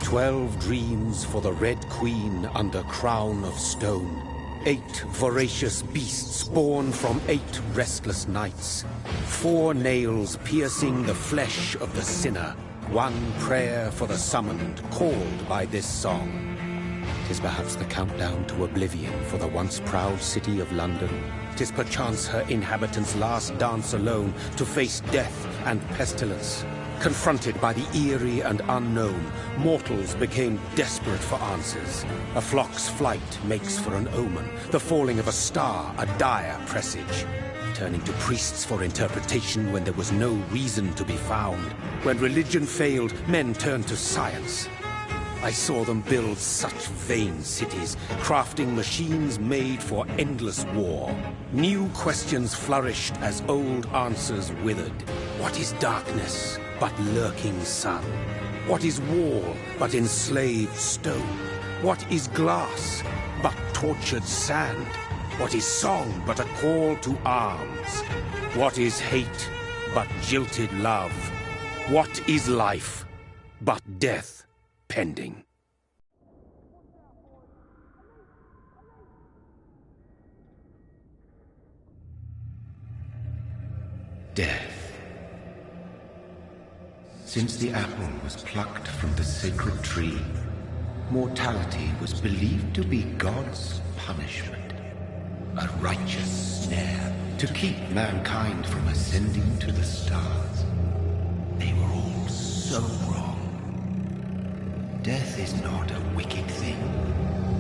12 dreams for the Red Queen under crown of stone. 8 voracious beasts born from 8 restless nights. 4 nails piercing the flesh of the sinner. 1 prayer for the summoned, called by this song. 'Tis perhaps the countdown to oblivion for the once proud city of London. 'Tis perchance her inhabitants' last dance alone to face death and pestilence. Confronted by the eerie and unknown, mortals became desperate for answers. A flock's flight makes for an omen, the falling of a star a dire presage. Turning to priests for interpretation when there was no reason to be found. When religion failed, men turned to science. I saw them build such vain cities, crafting machines made for endless war. New questions flourished as old answers withered. What is darkness but lurking sun? What is wall but enslaved stone? What is glass but tortured sand? What is song but a call to arms? What is hate but jilted love? What is life but death pending? Death. Since the apple was plucked from the sacred tree, mortality was believed to be God's punishment. A righteous snare to keep mankind from ascending to the stars. They were all so wrong. Death is not a wicked thing,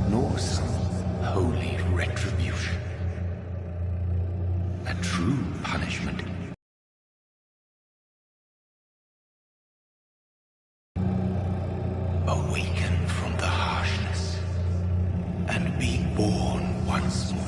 nor some holy retribution. A true punishment. Awaken from the harshness and be born once more.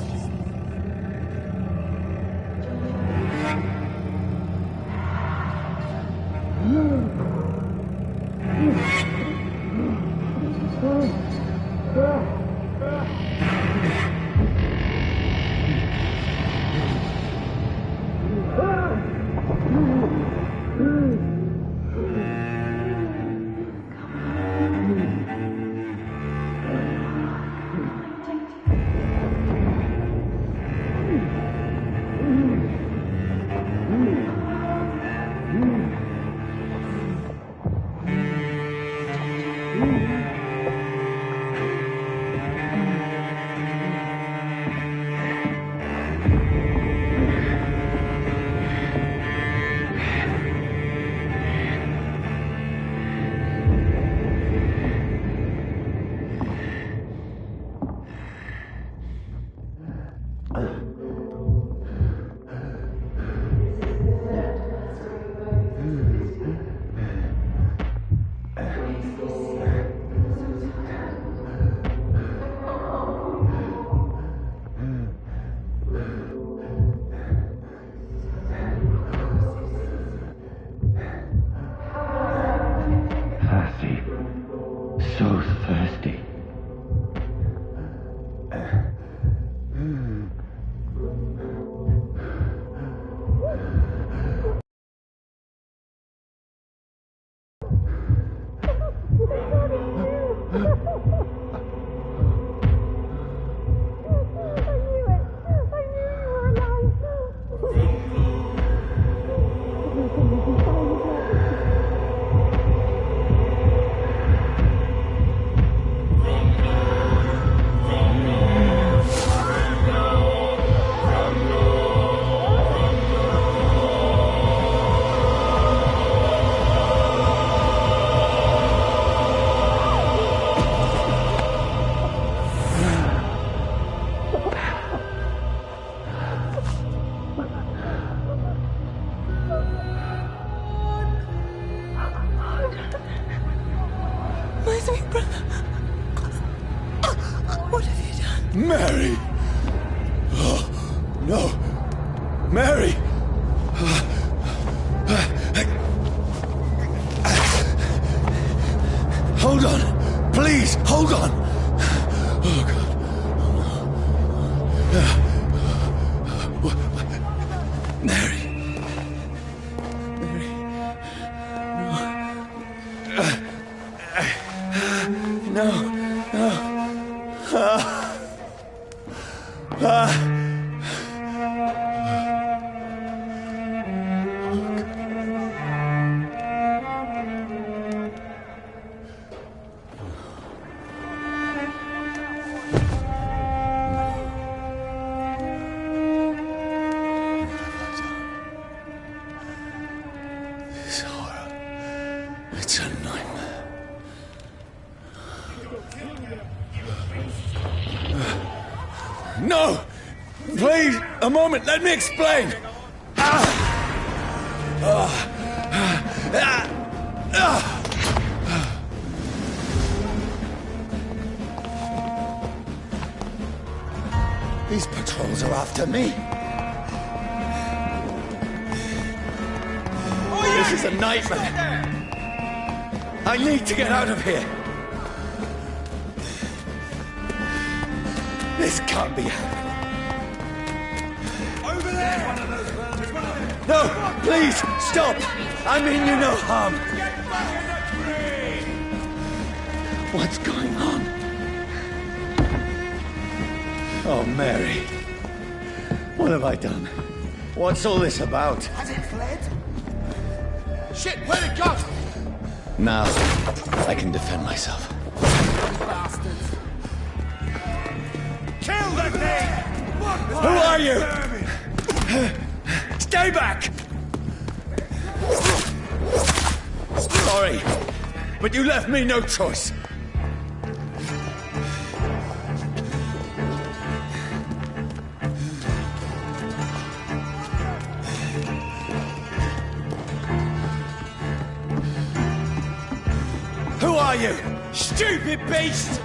Mary! Oh, no! Mary! Hold on! Please, hold on! Oh, God. Oh, no. Mary! Mary! No. It's a nightmare. No! Please, a moment, let me explain! These patrols are after me. This is a nightmare. I need to get out of here. This can't be happening. Over there! One of those vermin. One of them. No, please, stop. I mean you no harm. Get back in the tree! What's going on? Oh, Mary. What have I done? What's all this about? Has it fled? Shit, where'd it go? Now, I can defend myself. Bastards. Kill the thing! Who are you? Stay back! Sorry, but you left me no choice. Who are you? Stupid beast!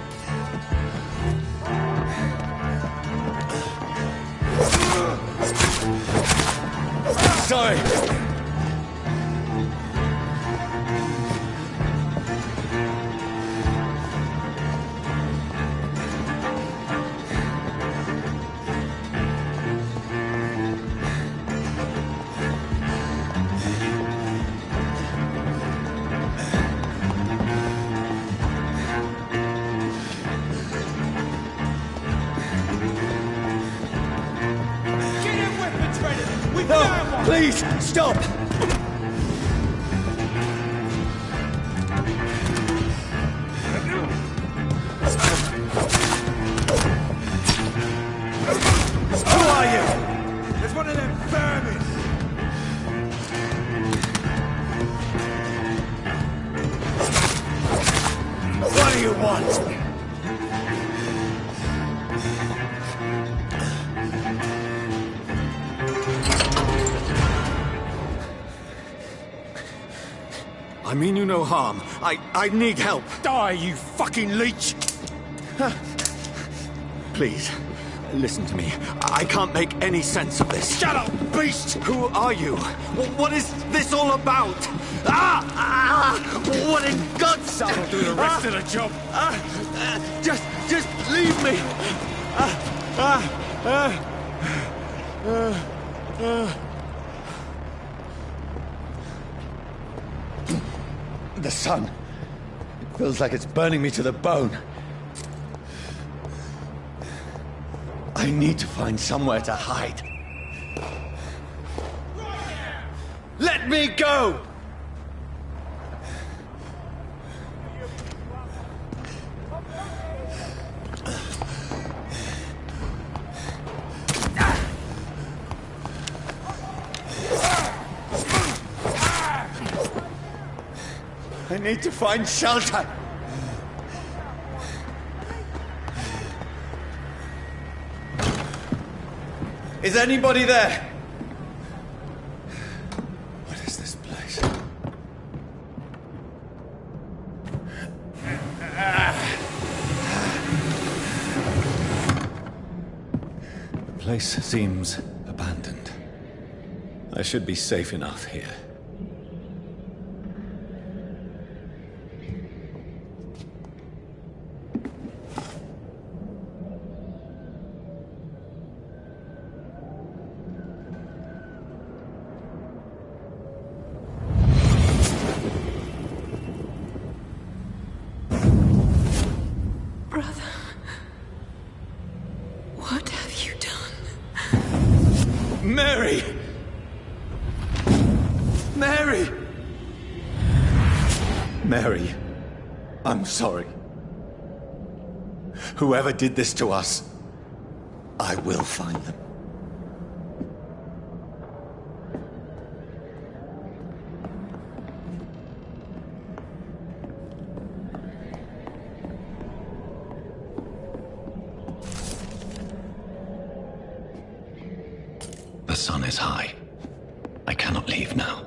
Sorry. No, please, stop! Who are you? There's one of them vermin! What do you want? I mean you no harm. I need help. Die, you fucking leech! Please, listen to me. I can't make any sense of this. Shut up, beast! Who are you? What is this all about? What in God's name? I'll do the rest of the job. Just leave me. The sun. It feels like it's burning me to the bone. I need to find somewhere to hide. Let me go! I need to find shelter. Is anybody there? What is this place? The place seems abandoned. I should be safe enough here. Mary! Mary! Mary, I'm sorry. Whoever did this to us, I will find them. The sun is high. I cannot leave now.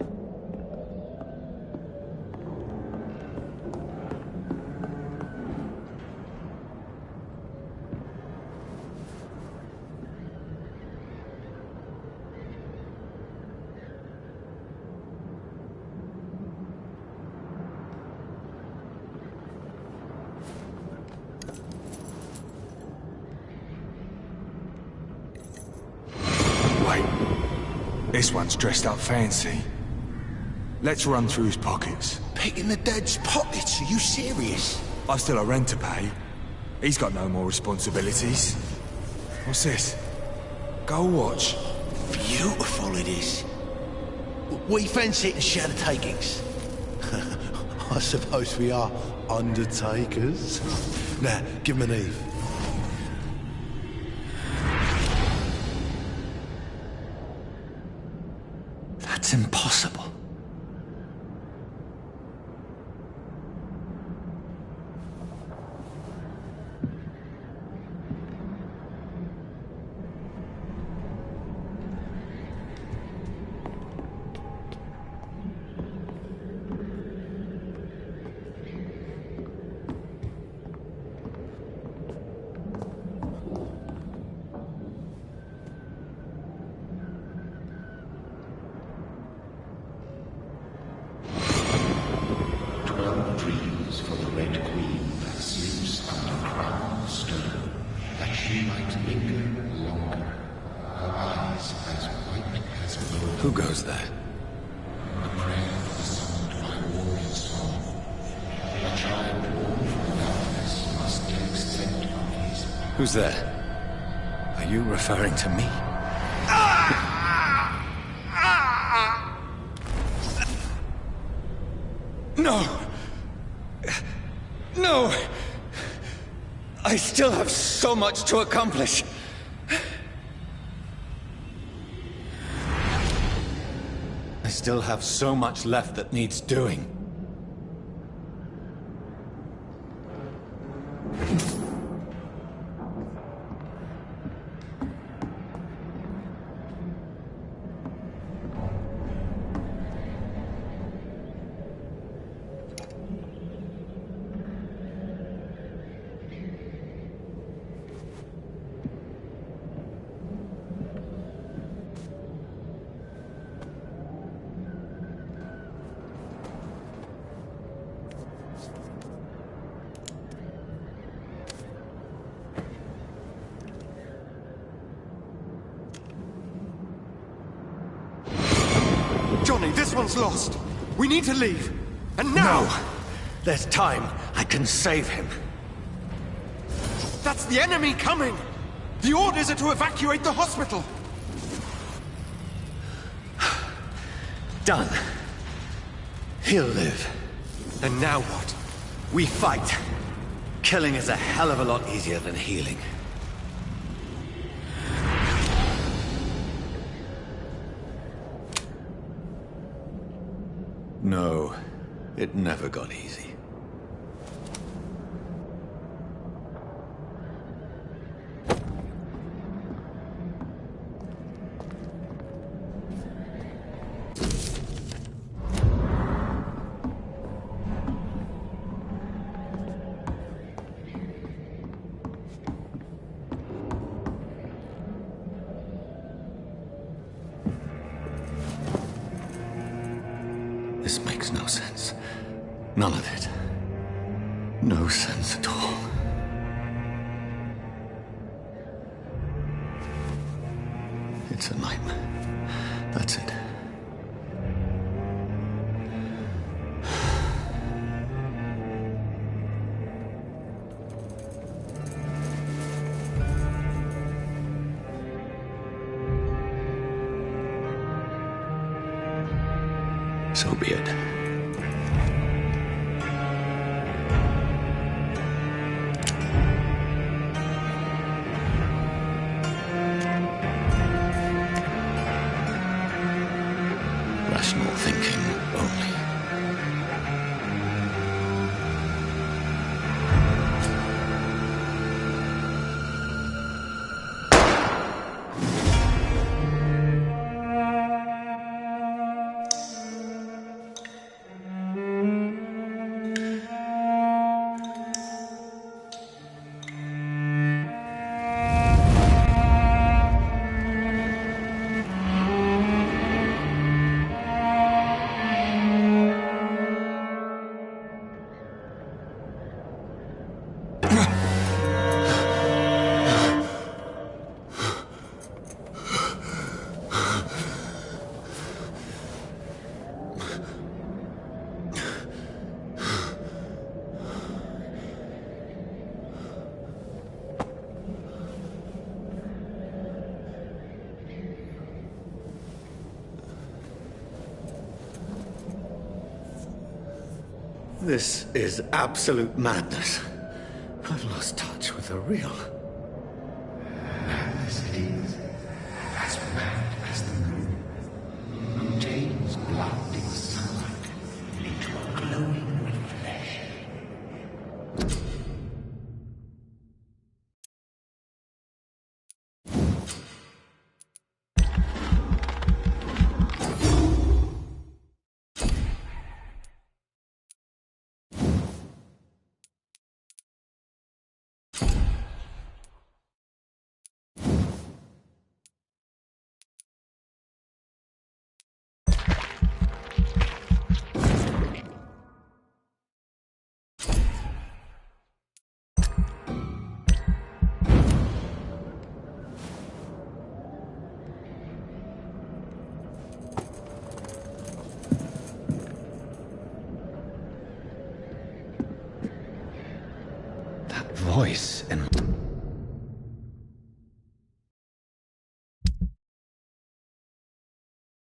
This one's dressed up fancy. Let's run through his pockets. Picking the dead's pockets? Are you serious? I've still a rent to pay. He's got no more responsibilities. What's this? Gold watch. Beautiful it is. We fancy it and share the takings. I suppose we are undertakers. Now, give him an Eve. That's impossible. Dreams for the Red Queen that sleeps under crown of stone, that she might linger longer, her eyes as white as milk. Who goes there? A prayer summoned by warrior song. A child born from darkness must take scent of his. Who's there? Are you referring to me? No! No! I still have so much to accomplish. I still have so much left that needs doing. Johnny, this one's lost. We need to leave. And now! No! There's time. I can save him. That's the enemy coming! The orders are to evacuate the hospital! Done. He'll live. And now what? We fight. Killing is a hell of a lot easier than healing. No, it never got easy. This makes no sense. None of it. No sense at all. It's a nightmare. That's it. So be it. Rational thinking only. This is absolute madness. I've lost touch with the real. Madness it is. As mad as the moon. Who takes blinding sunlight into a glowing flesh. Voice in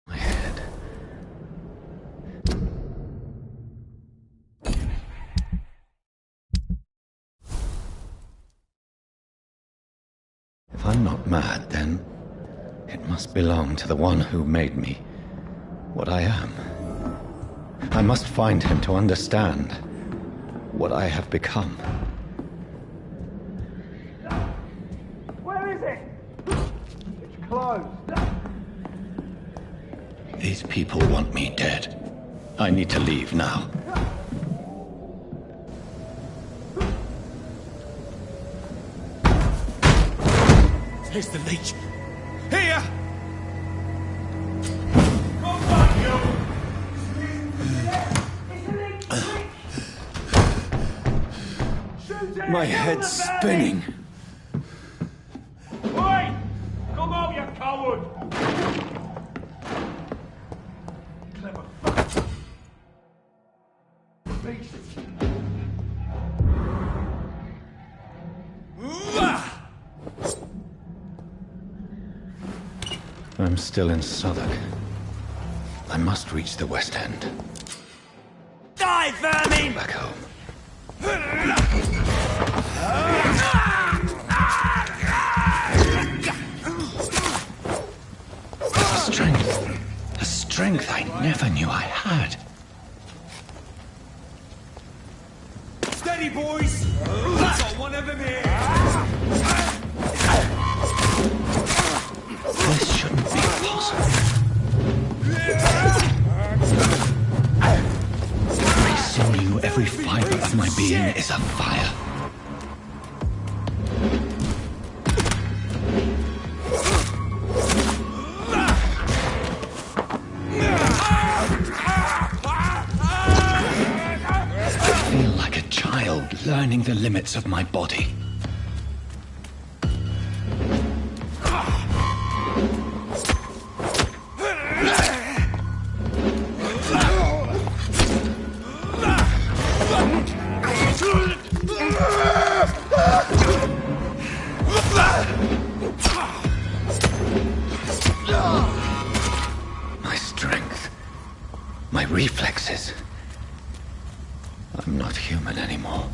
my head. If I'm not mad, then it must belong to the one who made me what I am. I must find him to understand what I have become. These people want me dead. I need to leave now. Here's the leech. Here! My head's spinning. Oi! Come out, you coward! Clever fuck. I'm still in Southwark. I must reach the West End. Die, vermin! Back home. A strength I never knew I had. Steady, boys! Got one of them here! This shouldn't be possible. Every sinew, every fiber of my being is afire. I feel like a child learning the limits of my body. My strength, my reflexes. I'm not human anymore.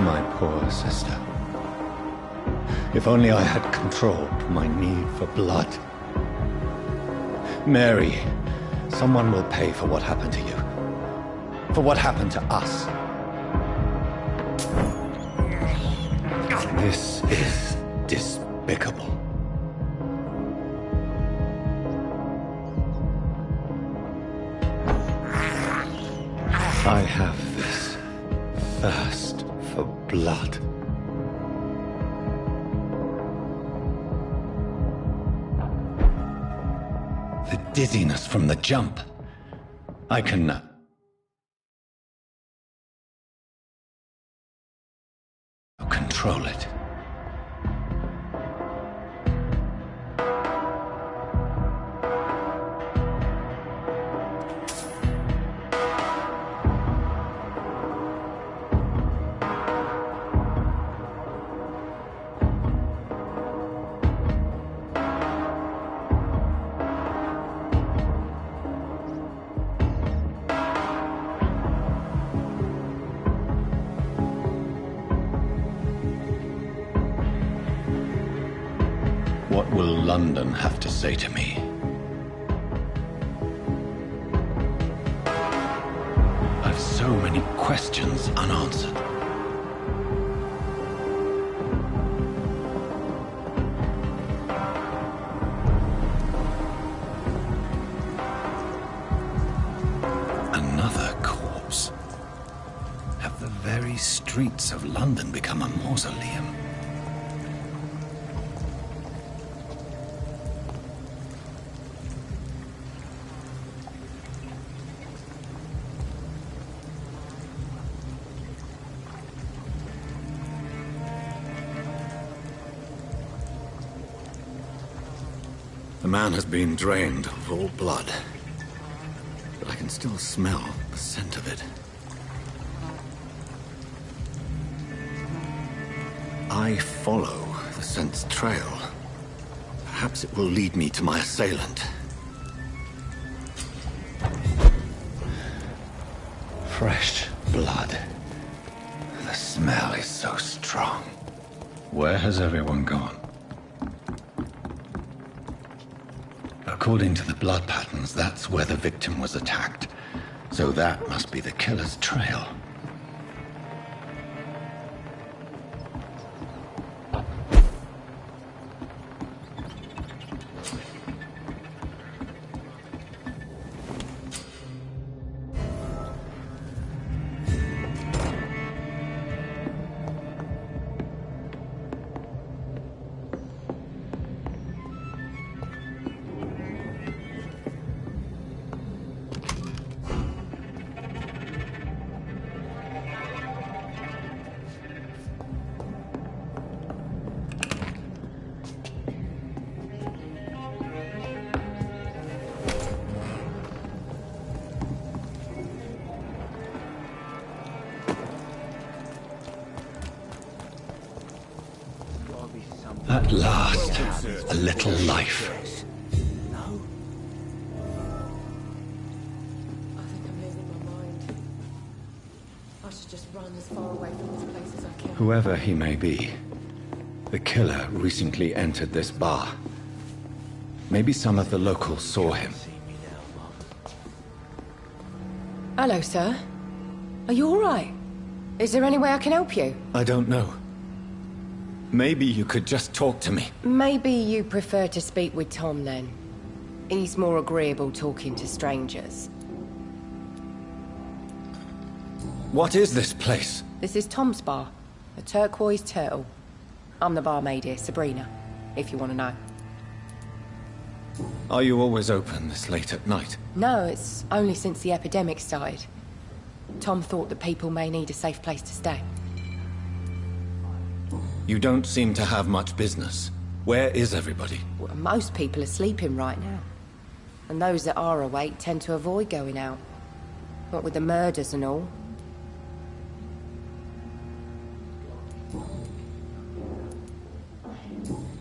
My poor sister. If only I had controlled my need for blood. Mary, someone will pay for what happened to you. For what happened to us. This is despicable. I have this thirst for blood. The dizziness from the jump. I can control it. What will London have to say to me? I've so many questions unanswered. Another corpse. Have the very streets of London become a mausoleum? The man has been drained of all blood, but I can still smell the scent of it. I follow the scent's trail. Perhaps it will lead me to my assailant. Fresh blood. The smell is so strong. Where has everyone gone? According to the blood patterns, that's where the victim was attacked. So that must be the killer's trail. At last, a little life. No. I think I'm losing my mind. I should just run as far away from this place as I can. Whoever he may be, the killer recently entered this bar. Maybe some of the locals saw him. Hello, sir. Are you all right? Is there any way I can help you? I don't know. Maybe you could just talk to me. Maybe you prefer to speak with Tom, then. He's more agreeable talking to strangers. What is this place? This is Tom's bar, the Turquoise Turtle. I'm the barmaid here, Sabrina, if you want to know. Are you always open this late at night? No, it's only since the epidemic started. Tom thought that people may need a safe place to stay. You don't seem to have much business. Where is everybody? Well, most people are sleeping right now. And those that are awake tend to avoid going out. What with the murders and all.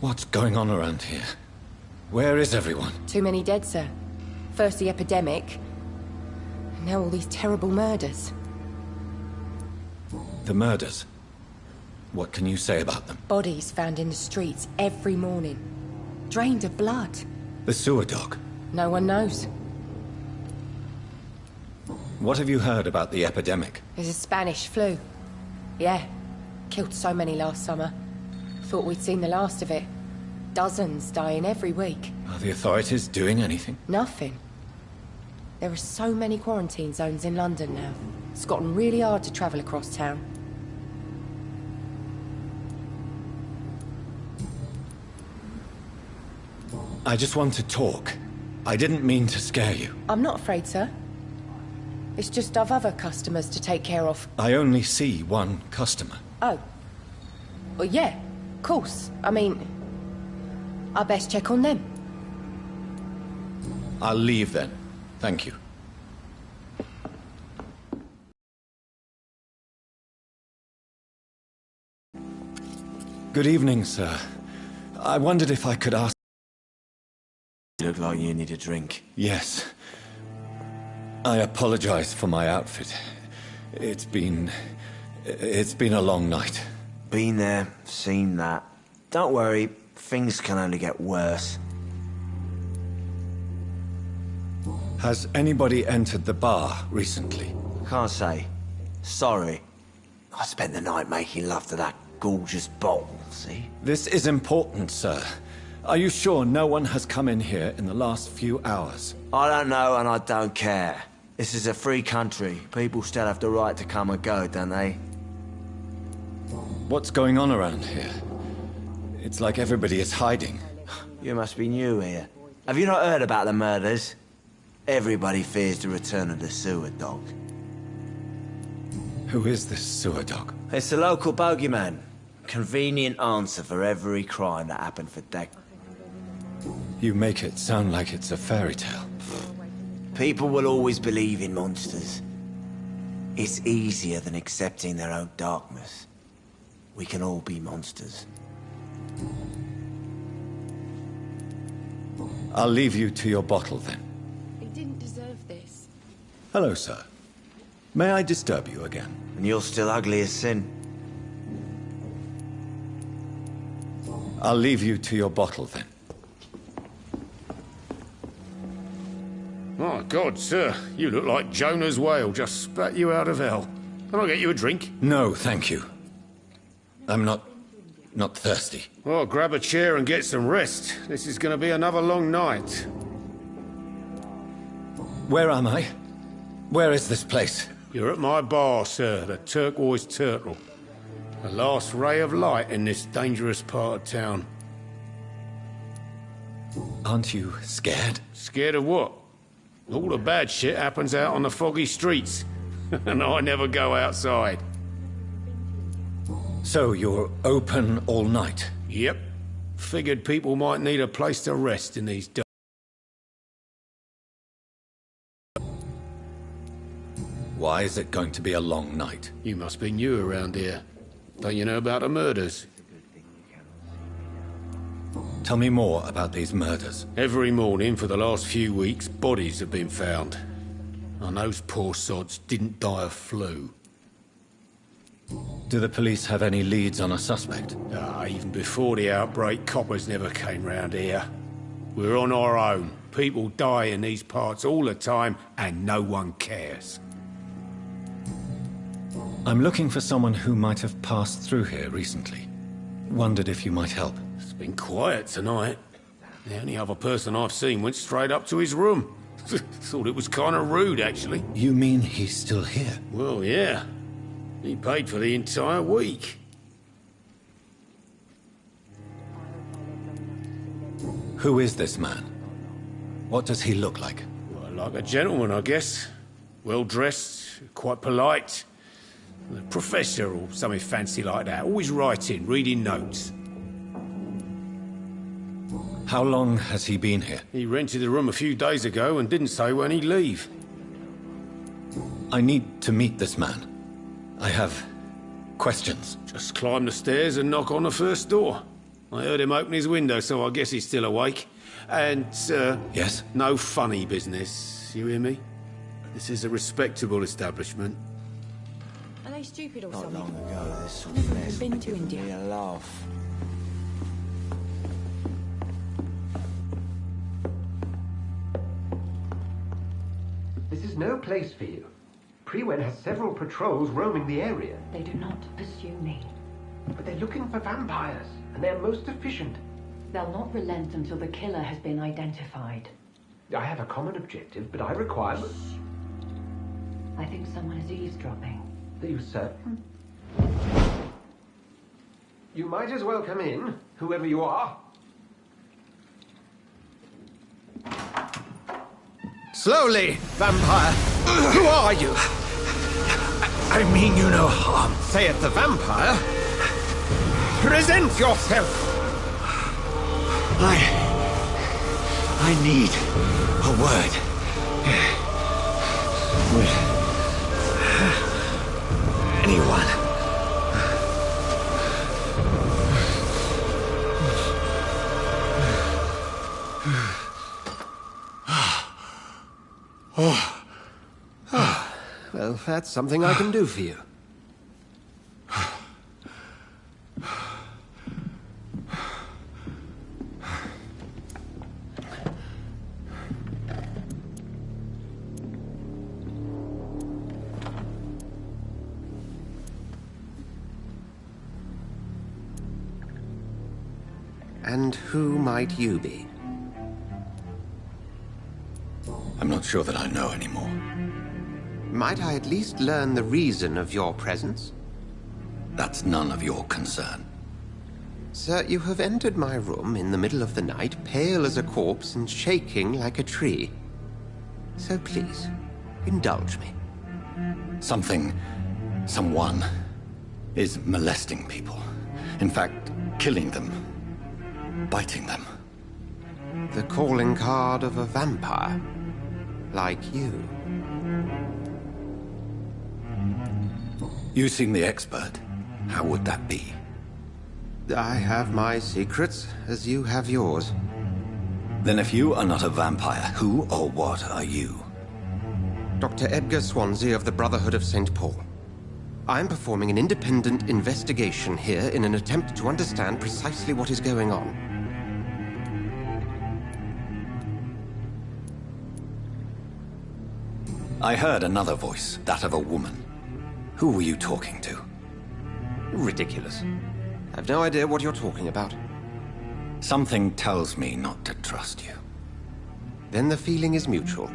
What's going on around here? Where is everyone? Too many dead, sir. First the epidemic, and now all these terrible murders. The murders? What can you say about them? Bodies found in the streets every morning. Drained of blood. The sewer dog? No one knows. What have you heard about the epidemic? There's a Spanish flu. Yeah. Killed so many last summer. Thought we'd seen the last of it. Dozens dying every week. Are the authorities doing anything? Nothing. There are so many quarantine zones in London now. It's gotten really hard to travel across town. I just want to talk. I didn't mean to scare you. I'm not afraid, sir. It's just I've other customers to take care of. I only see one customer. Oh. Well, yeah, of course. I mean, I best check on them. I'll leave then. Thank you. Good evening, sir. I wondered if I could ask... You look like you need a drink. Yes. I apologize for my outfit. It's been a long night. Been there, seen that. Don't worry, things can only get worse. Has anybody entered the bar recently? Can't say. Sorry. I spent the night making love to that gorgeous bottle, see? This is important, sir. Are you sure no one has come in here in the last few hours? I don't know and I don't care. This is a free country. People still have the right to come and go, don't they? What's going on around here? It's like everybody is hiding. You must be new here. Have you not heard about the murders? Everybody fears the return of the sewer dog. Who is this sewer dog? It's the local bogeyman. Convenient answer for every crime that happened for decades. You make it sound like it's a fairy tale. People will always believe in monsters. It's easier than accepting their own darkness. We can all be monsters. I'll leave you to your bottle then. He didn't deserve this. Hello, sir. May I disturb you again? And you're still ugly as sin. I'll leave you to your bottle then. My God, sir, you look like Jonah's whale just spat you out of hell. Can I get you a drink? No, thank you. I'm not thirsty. Well, grab a chair and get some rest. This is going to be another long night. Where am I? Where is this place? You're at my bar, sir, the Turquoise Turtle. The last ray of light in this dangerous part of town. Aren't you scared? Scared of what? All the bad shit happens out on the foggy streets. And I never go outside. So you're open all night? Yep. Figured people might need a place to rest in these dark... Why is it going to be a long night? You must be new around here. Don't you know about the murders? Tell me more about these murders. Every morning for the last few weeks, bodies have been found. And those poor sods didn't die of flu. Do the police have any leads on a suspect? Even before the outbreak, coppers never came round here. We're on our own. People die in these parts all the time, and no one cares. I'm looking for someone who might have passed through here recently. Wondered if you might help. It's been quiet tonight. The only other person I've seen went straight up to his room. Thought it was kind of rude, actually. You mean he's still here? Well, yeah. He paid for the entire week. Who is this man? What does he look like? Well, like a gentleman, I guess. Well-dressed, quite polite. A professor or something fancy like that. Always writing, reading notes. How long has he been here? He rented the room a few days ago and didn't say when he'd leave. I need to meet this man. I have questions. Just climb the stairs and knock on the first door. I heard him open his window, so I guess he's still awake. And, Yes? no funny business, you hear me? This is a respectable establishment. Are they stupid or Not something? long ago, this sort Never of even mess been would to give India. me a laugh. This is no place for you. Prewen has several patrols roaming the area. They do not pursue me. But they're looking for vampires, and they're most efficient. They'll not relent until the killer has been identified. I have a common objective, but I require... I think someone is eavesdropping. Are you certain? You might as well come in, whoever you are. Slowly, vampire! Who are you? I mean you no harm. Saith the vampire. Present yourself! I need a word. With anyone. Well, that's something I can do for you. And who might you be? I'm not sure that I know anymore. Might I at least learn the reason of your presence? That's none of your concern. Sir, you have entered my room in the middle of the night, pale as a corpse and shaking like a tree. So please, indulge me. Someone is molesting people. In fact, killing them. Biting them. The calling card of a vampire. Like you. You seem the expert. How would that be? I have my secrets, as you have yours. Then if you are not a vampire, who or what are you? Dr. Edgar Swansea of the Brotherhood of St. Paul. I'm performing an independent investigation here in an attempt to understand precisely what is going on. I heard another voice, that of a woman. Who were you talking to? Ridiculous. I've no idea what you're talking about. Something tells me not to trust you. Then the feeling is mutual.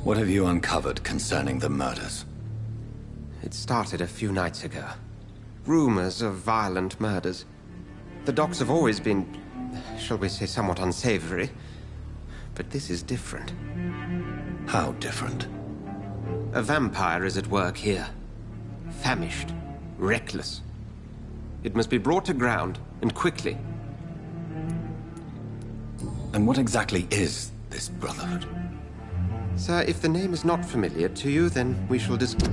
What have you uncovered concerning the murders? It started a few nights ago. Rumors of violent murders. The docks have always been, shall we say, somewhat unsavory. But this is different. How different? A vampire is at work here. Famished. Reckless. It must be brought to ground, and quickly. And what exactly is this Brotherhood? Sir, if the name is not familiar to you, then we shall discuss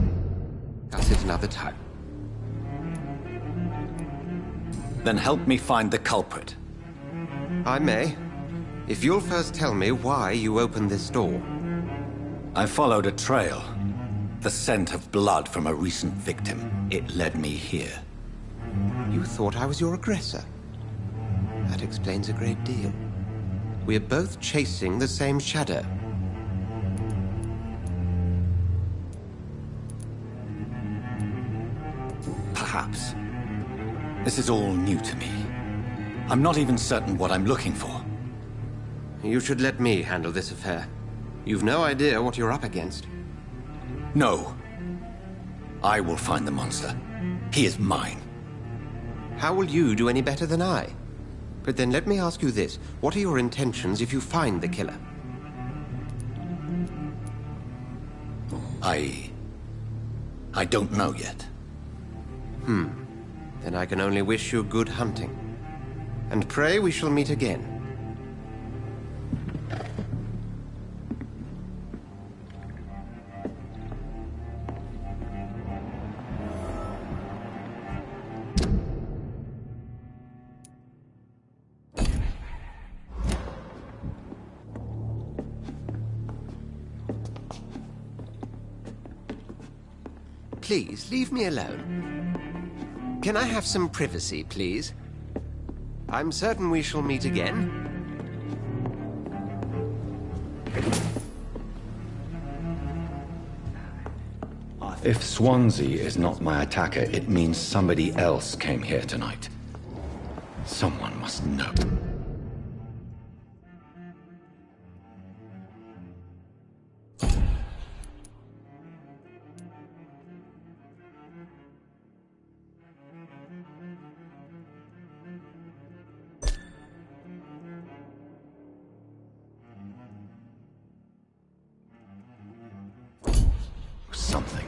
it another time. Then help me find the culprit. I may. If you'll first tell me why you opened this door. I followed a trail. The scent of blood from a recent victim. It led me here. You thought I was your aggressor. That explains a great deal. We're both chasing the same shadow. Perhaps. This is all new to me. I'm not even certain what I'm looking for. You should let me handle this affair. You've no idea what you're up against. No. I will find the monster. He is mine. How will you do any better than I? But then let me ask you this. What are your intentions if you find the killer? I don't know yet. Then I can only wish you good hunting. And pray we shall meet again. please, leave me alone. Can I have some privacy, please? I'm certain we shall meet again. If Swansea is not my attacker, it means somebody else came here tonight. Someone must know. Something.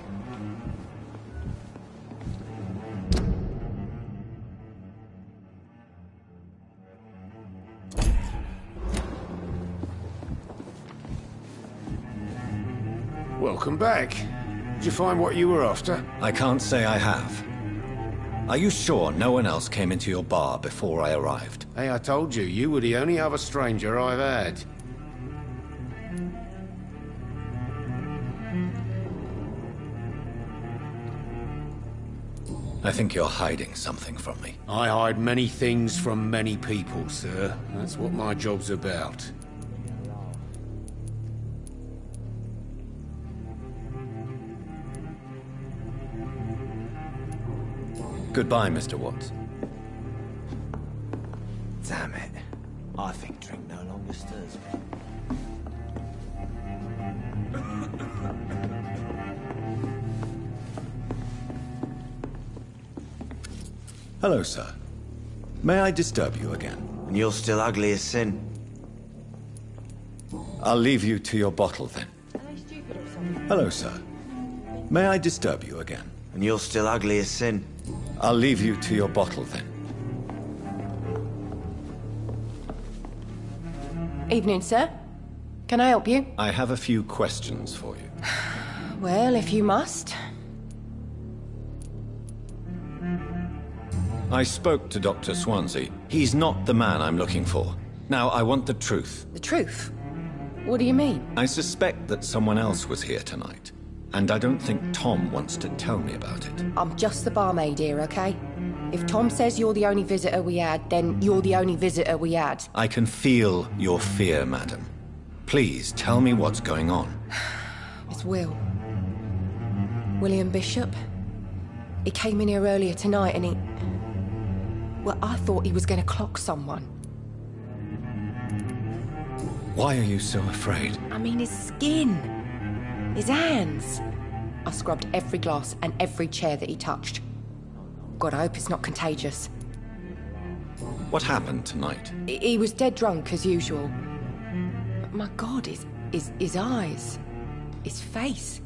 Welcome back. Did you find what you were after? I can't say I have. Are you sure no one else came into your bar before I arrived? Hey, I told you, you were the only other stranger I've had. I think you're hiding something from me. I hide many things from many people, sir. That's what my job's about. Goodbye, Mr. Watts. Damn it. I think drink no longer stirs me. Hello, sir. May I disturb you again? And you're still ugly as sin. I'll leave you to your bottle then. Hello, sir. May I disturb you again? And you're still ugly as sin. I'll leave you to your bottle then. Evening, sir. Can I help you? I have a few questions for you. Well, if you must. I spoke to Dr. Swansea. He's not the man I'm looking for. Now, I want the truth. The truth? What do you mean? I suspect that someone else was here tonight. And I don't think Tom wants to tell me about it. I'm just the barmaid here, okay? If Tom says you're the only visitor we had, then you're the only visitor we had. I can feel your fear, madam. Please, tell me what's going on. It's Will. William Bishop. He came in here earlier tonight and he... Well, I thought he was going to clock someone. Why are you so afraid? I mean, his skin. His hands. I scrubbed every glass and every chair that he touched. God, I hope it's not contagious. What happened tonight? He was dead drunk, as usual. But my God, his eyes. His face.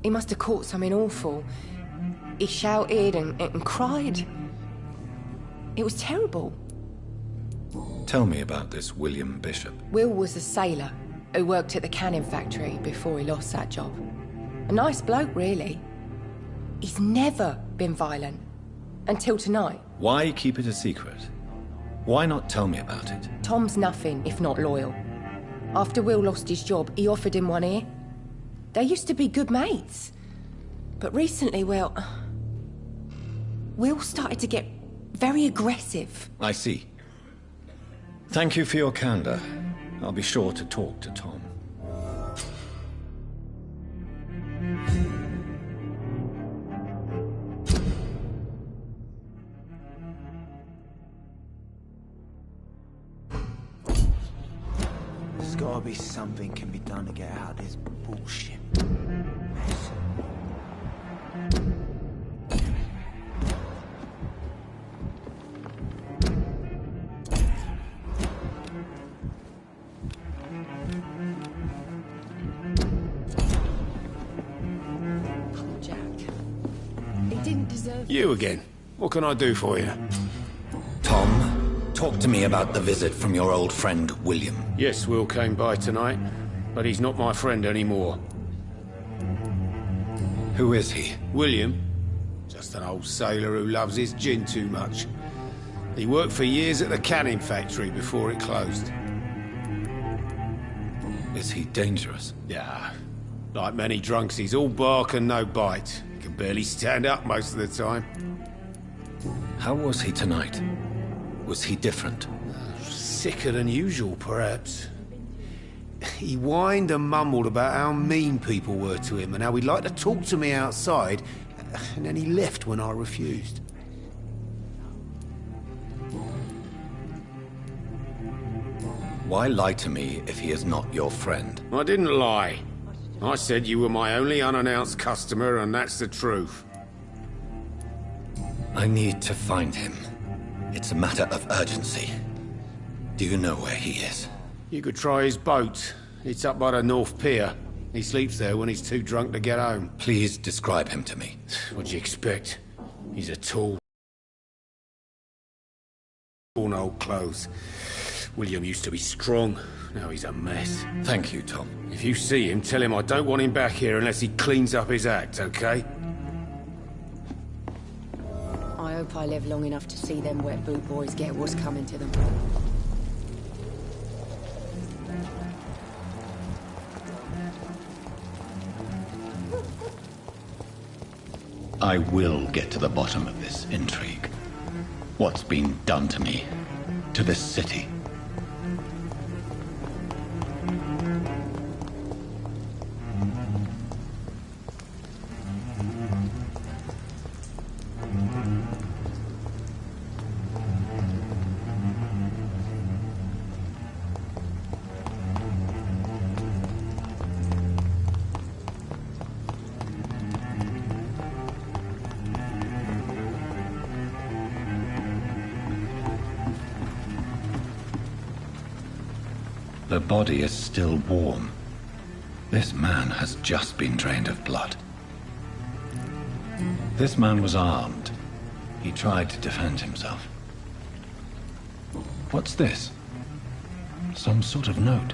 He must have caught something awful. He shouted and cried. It was terrible. Tell me about this William Bishop. Will was a sailor who worked at the canning factory before he lost that job. A nice bloke, really. He's never been violent. Until tonight. Why keep it a secret? Why not tell me about it? Tom's nothing if not loyal. After Will lost his job, he offered him one ear. They used to be good mates. But recently, well... Will started to get very aggressive. I see. Thank you for your candor. I'll be sure to talk to Tom. There's gotta be something can be done to get out of this bullshit mess. You again. What can I do for you? Tom, talk to me about the visit from your old friend, William. Yes, Will came by tonight, but he's not my friend anymore. Who is he? William? Just an old sailor who loves his gin too much. He worked for years at the canning factory before it closed. Is he dangerous? Yeah. Like many drunks, he's all bark and no bite. He can barely stand up most of the time. How was he tonight? Was he different? Sicker than usual, perhaps. He whined and mumbled about how mean people were to him and how he'd like to talk to me outside, and then he left when I refused. Why lie to me if he is not your friend? I didn't lie. I said you were my only unannounced customer, and that's the truth. I need to find him. It's a matter of urgency. Do you know where he is? You could try his boat. It's up by the North Pier. He sleeps there when he's too drunk to get home. Please describe him to me. What'd you expect? He's a tall... worn old clothes. William used to be strong. Now he's a mess. Thank you, Tom. If you see him, tell him I don't want him back here unless he cleans up his act, okay? I hope I live long enough to see them wet boot boys get what's coming to them. I will get to the bottom of this intrigue. What's been done to me, to this city. The body is still warm. This man has just been drained of blood. This man was armed. He tried to defend himself. What's this? Some sort of note.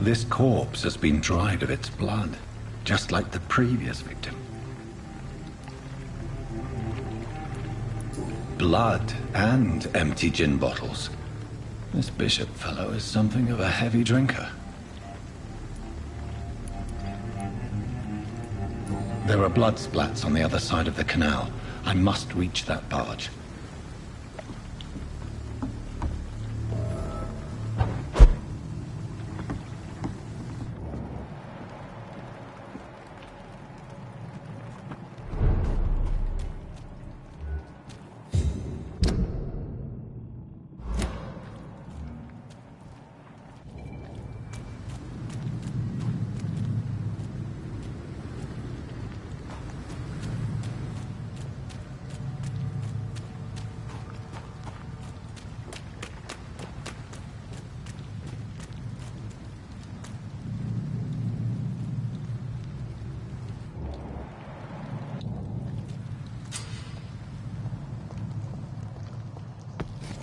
This corpse has been dried of its blood, just like the previous victim. Blood and empty gin bottles. This bishop fellow is something of a heavy drinker. There are blood splats on the other side of the canal. I must reach that barge.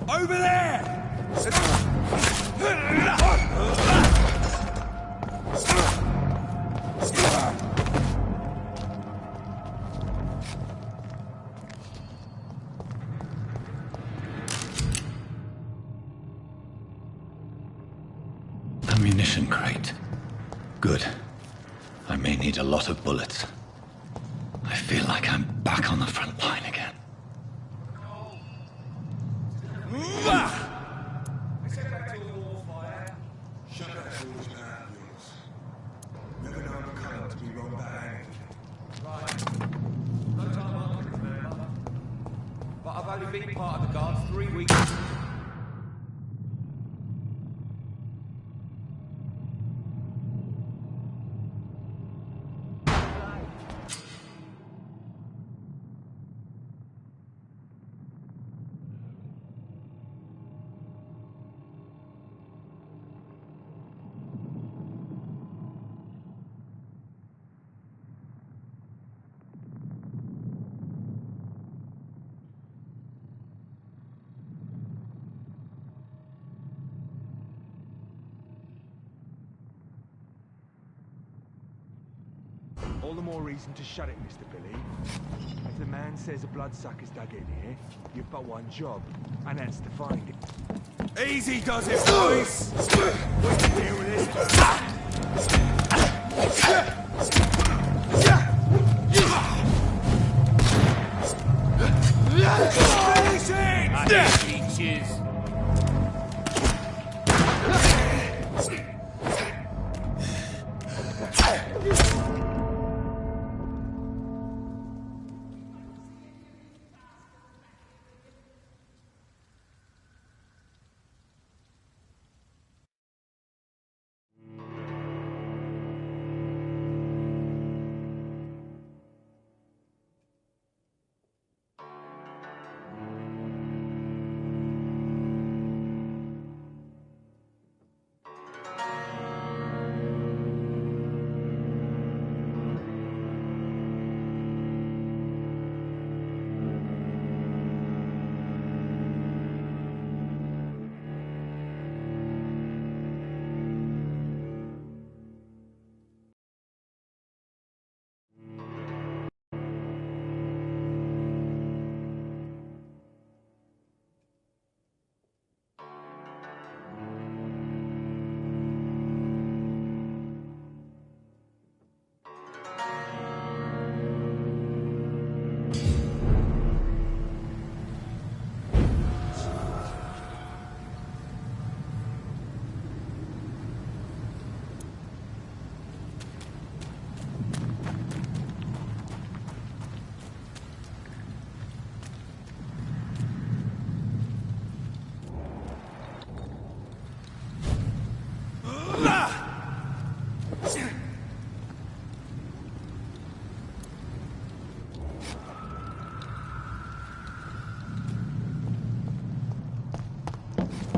Over there! Ammunition crate. Good. I may need a lot of bullets. I feel like I'm back on the front line again. Part of the guards 3 weeks. All the more reason to shut it, Mr. Billy. If the man says a bloodsucker's dug in here, you've but one job, and that's to find it. Easy does it, boys! We can deal with this.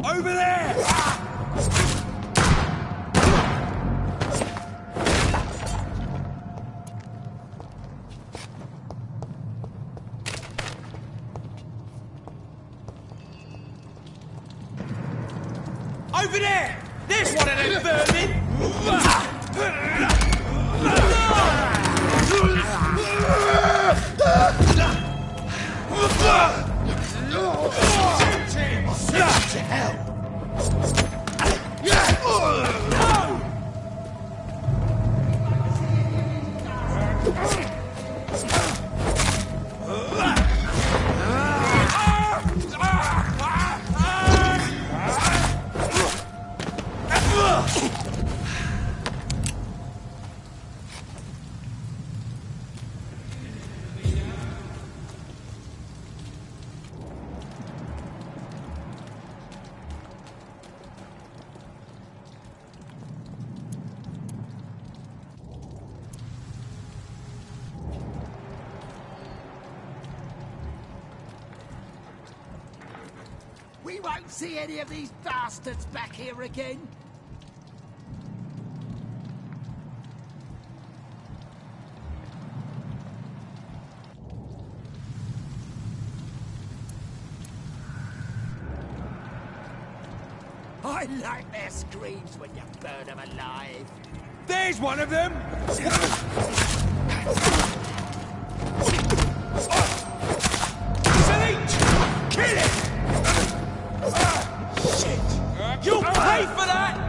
Over there! Over there! There's one of them vermin! To hell! We won't see any of these bastards back here again. I like their screams when you burn them alive. There's one of them! Kill it! Shit! You'll pay for that!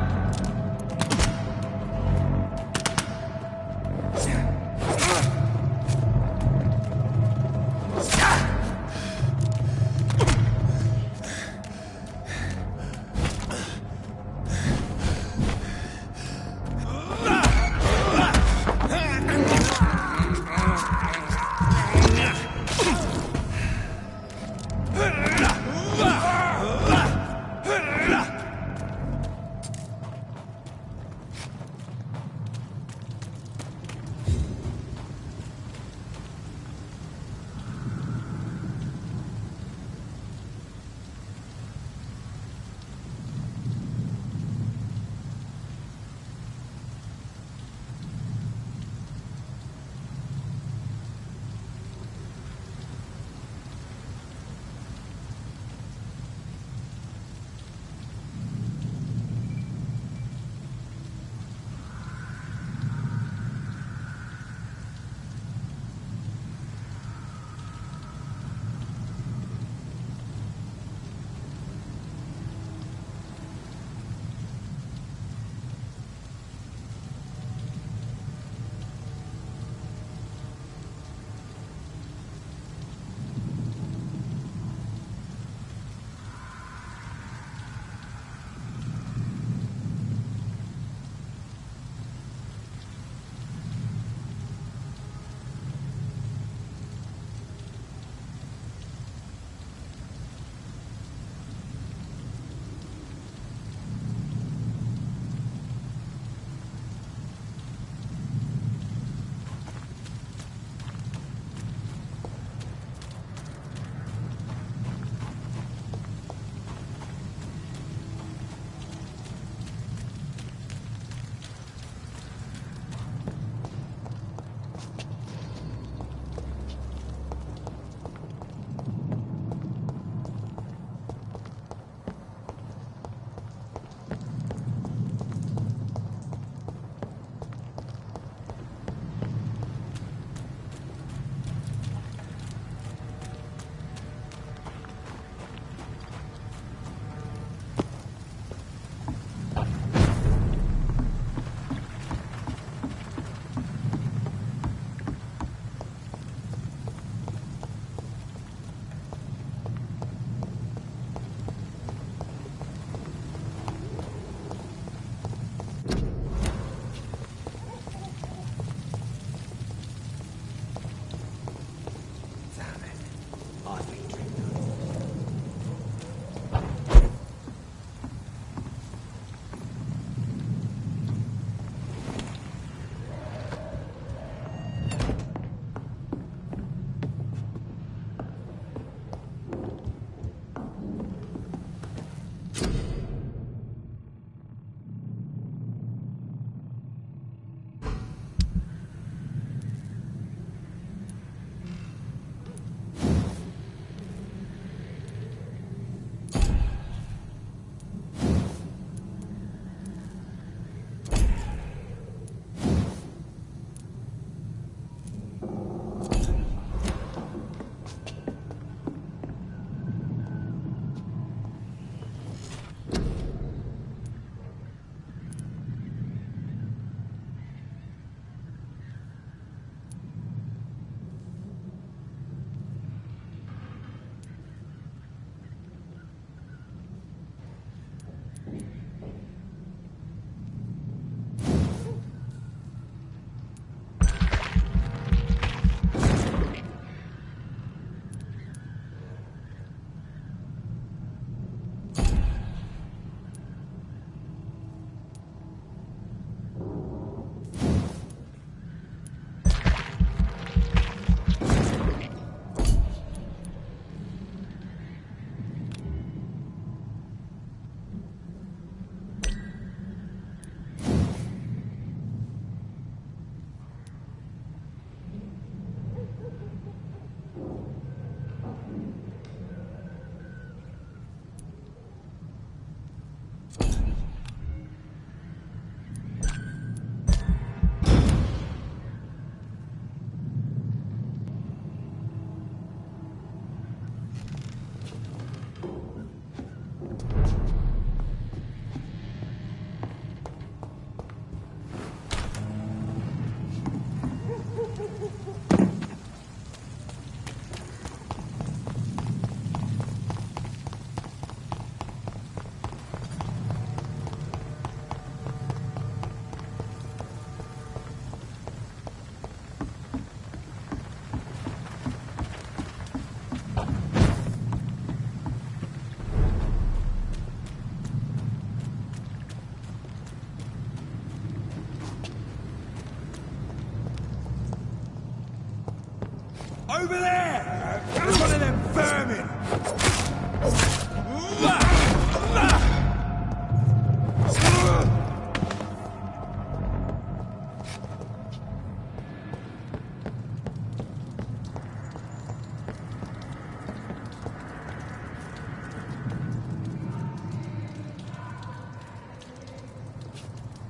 Over there! There's one of them vermin!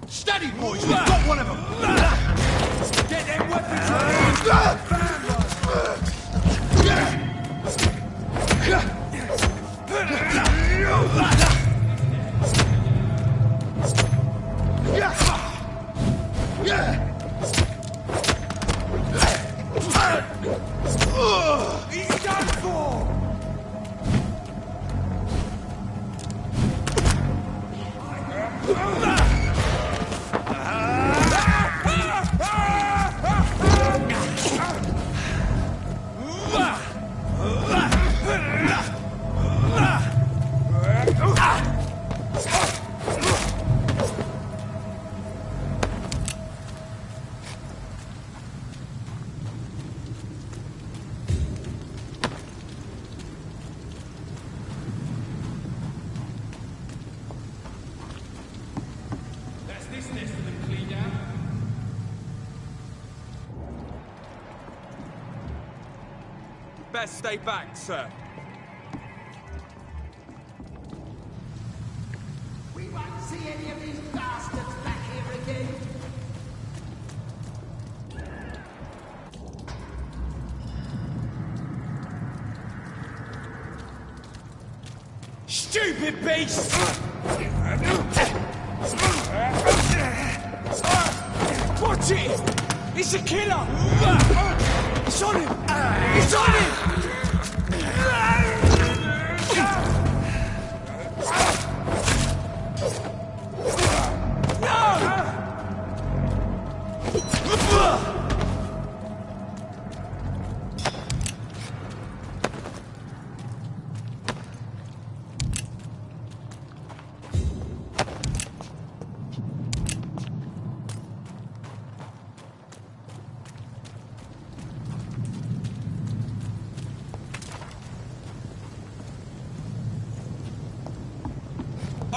Steady, boys! We've got one of them! Get them weapons ready! He's done for! Best stay back, sir. We won't see any of these bastards back here again. Stupid beast! Watch it! It's a killer! It's on him! It's on him!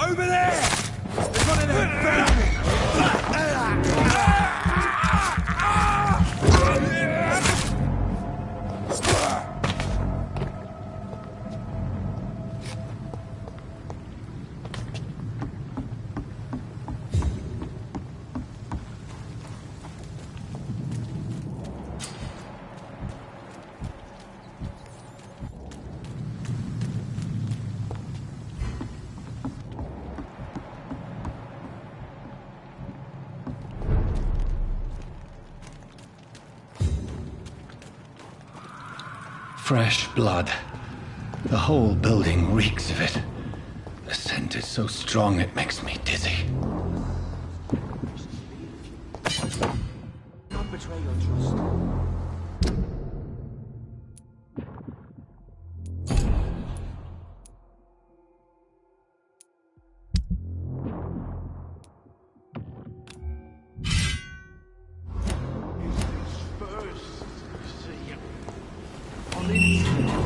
Over there! There's one of them vermin! Fresh blood. The whole building reeks of it. The scent is so strong it makes me dizzy. Don't betray your trust.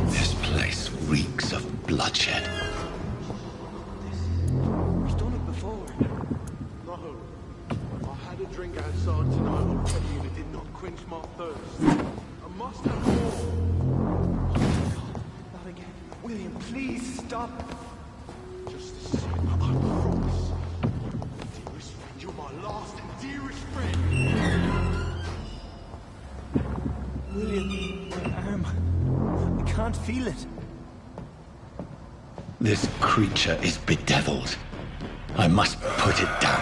This place reeks of bloodshed. We've done it before. No. I had a drink outside tonight already and it did not quench my thirst. I must have more. Not again. William, please stop. Just the same, I promise. Dearest friend, you're my last and dearest friend. William, my arm. I can't feel it. This creature is bedeviled. I must put it down.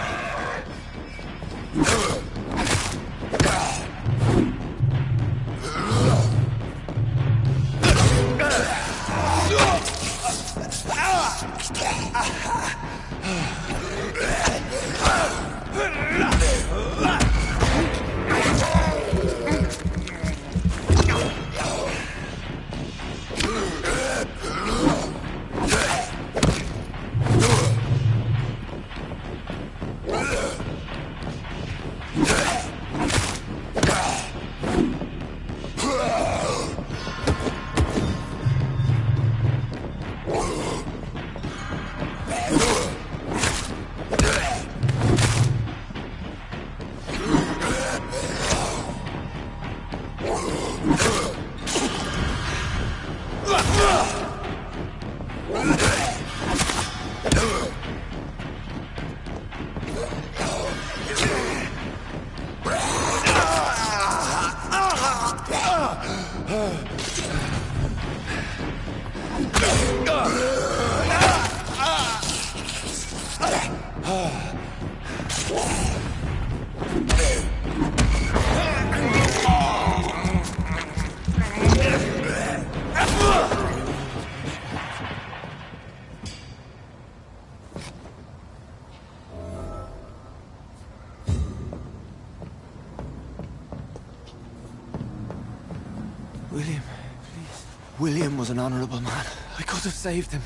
William, please. William was an honorable man. I could have saved him.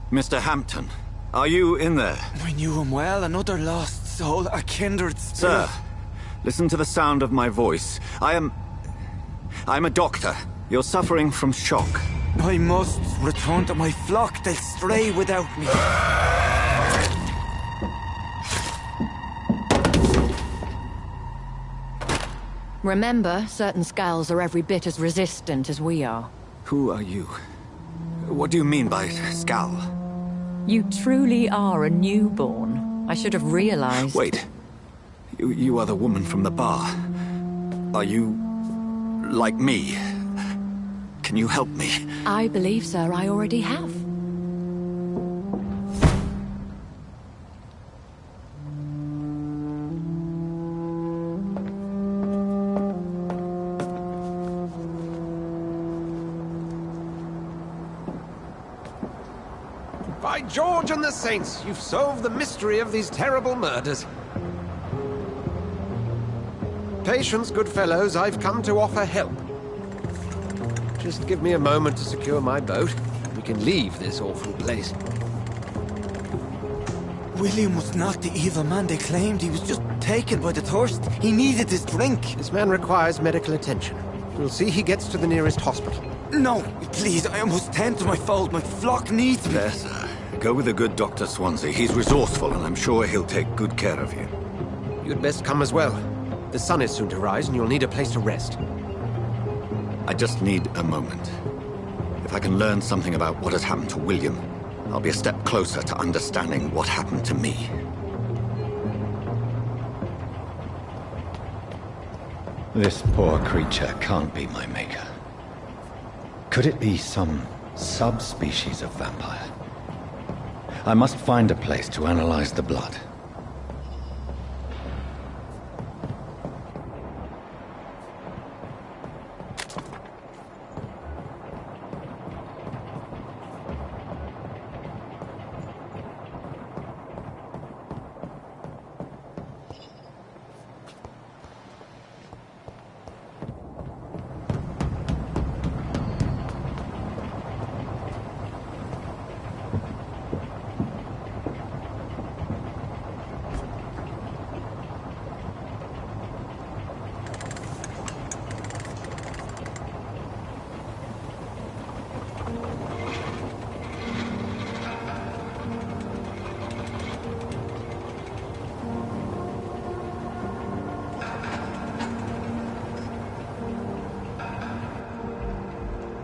Mr. Hampton, are you in there? I knew him well, another lost soul, a kindred spirit. Sir, listen to the sound of my voice. I'm a doctor. You're suffering from shock. I must return to my flock. They'll stray without me. Remember, certain skulls are every bit as resistant as we are. Who are you? What do you mean by skull? You truly are a newborn. I should have realized. Wait. You are the woman from the bar. Are you... like me? Can you help me? I believe, sir, I already have. By George and the Saints, you've solved the mystery of these terrible murders. Patience, good fellows, I've come to offer help. Just give me a moment to secure my boat. We can leave this awful place. William was not the evil man they claimed. He was just taken by the thirst. He needed his drink. This man requires medical attention. We'll see he gets to the nearest hospital. No, please, I must tend to my fold. My flock needs me. There, sir. Go with the good Dr. Swansea. He's resourceful, and I'm sure he'll take good care of you. You'd best come as well. The sun is soon to rise, and you'll need a place to rest. I just need a moment. If I can learn something about what has happened to William, I'll be a step closer to understanding what happened to me. This poor creature can't be my maker. Could it be some subspecies of vampire? I must find a place to analyze the blood.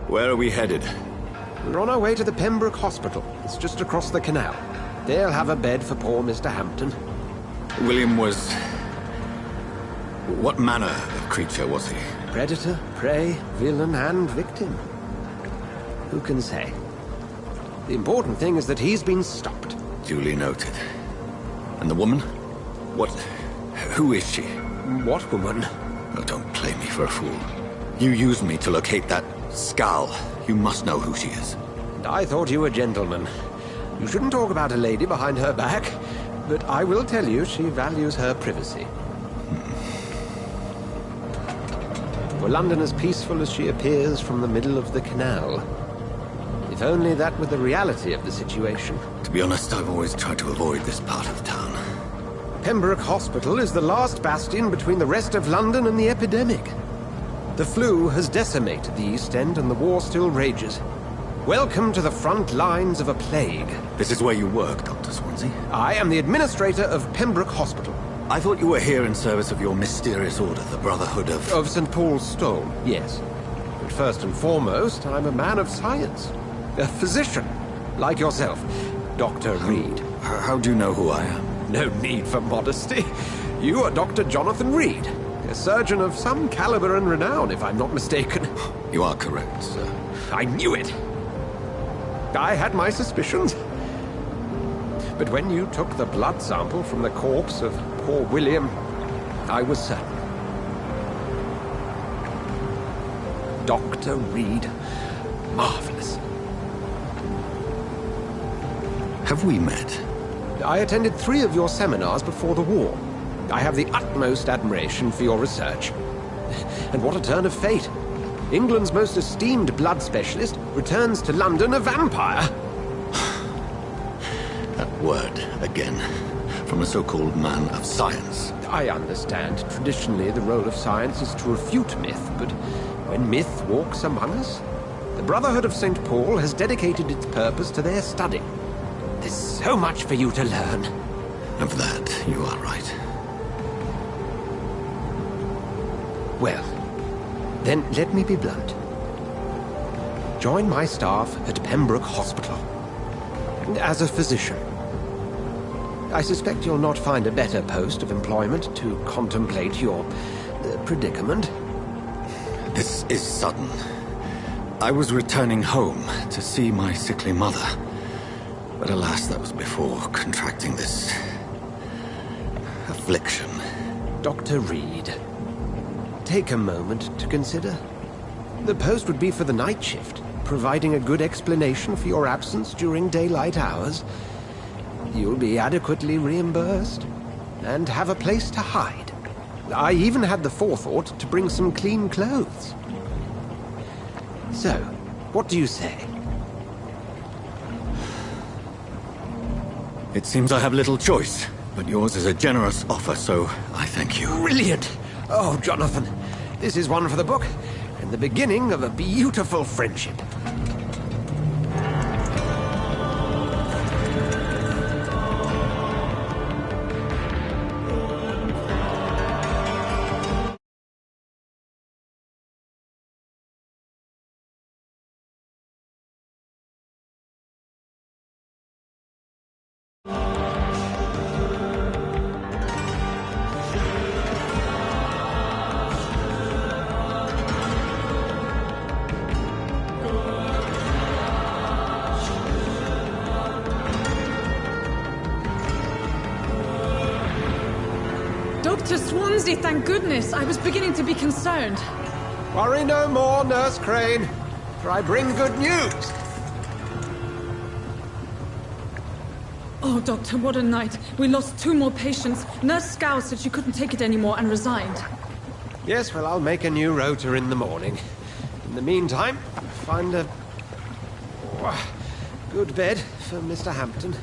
Where are we headed? We're on our way to the Pembroke Hospital. It's just across the canal. They'll have a bed for poor Mr. Hampton. William was... what manner of creature was he? Predator, prey, villain, and victim. Who can say? The important thing is that he's been stopped. Duly noted. And the woman? What... who is she? What woman? Oh, don't play me for a fool. You used me to locate that skull. You must know who she is. And I thought you a gentleman. You shouldn't talk about a lady behind her back, but I will tell you she values her privacy. For London as peaceful as she appears from the middle of the canal. If only that were the reality of the situation. To be honest, I've always tried to avoid this part of town. Pembroke Hospital is the last bastion between the rest of London and the epidemic. The flu has decimated the East End and the war still rages. Welcome to the front lines of a plague. This is where you work, Dr. Swansea? I am the administrator of Pembroke Hospital. I thought you were here in service of your mysterious order, the Brotherhood of... Of St. Paul's Stone, yes. But first and foremost, I'm a man of science. A physician, like yourself, Dr. Reed. How do you know who I am? No need for modesty. You are Dr. Jonathan Reed, a surgeon of some caliber and renown, if I'm not mistaken. You are correct, sir. I knew it! I had my suspicions. But when you took the blood sample from the corpse of poor William, I was certain. Dr. Reed. Marvelous. Have we met? I attended 3 of your seminars before the war. I have the utmost admiration for your research. And what a turn of fate. England's most esteemed blood specialist returns to London a vampire. That word, again, from a so-called man of science. I understand. Traditionally, the role of science is to refute myth, but when myth walks among us, the Brotherhood of St. Paul has dedicated its purpose to their study. There's so much for you to learn. Of that, you are right. Well, then let me be blunt. Join my staff at Pembroke Hospital. As a physician. I suspect you'll not find a better post of employment to contemplate your predicament. This is sudden. I was returning home to see my sickly mother. But alas, that was before contracting this... affliction. Dr. Reed, take a moment to consider. The post would be for the night shift, providing a good explanation for your absence during daylight hours. You'll be adequately reimbursed, and have a place to hide. I even had the forethought to bring some clean clothes. So, what do you say? It seems I have little choice, but yours is a generous offer, so I thank you. Brilliant! Oh, Jonathan, this is one for the book, and the beginning of a beautiful friendship. Dr. Swansea, thank goodness. I was beginning to be concerned. Worry no more, Nurse Crane, for I bring good news. Oh, Doctor, what a night. We lost 2 more patients. Nurse Scow said she couldn't take it anymore and resigned. Yes, well, I'll make a new rota in the morning. In the meantime, find a good bed for Mr. Hampton.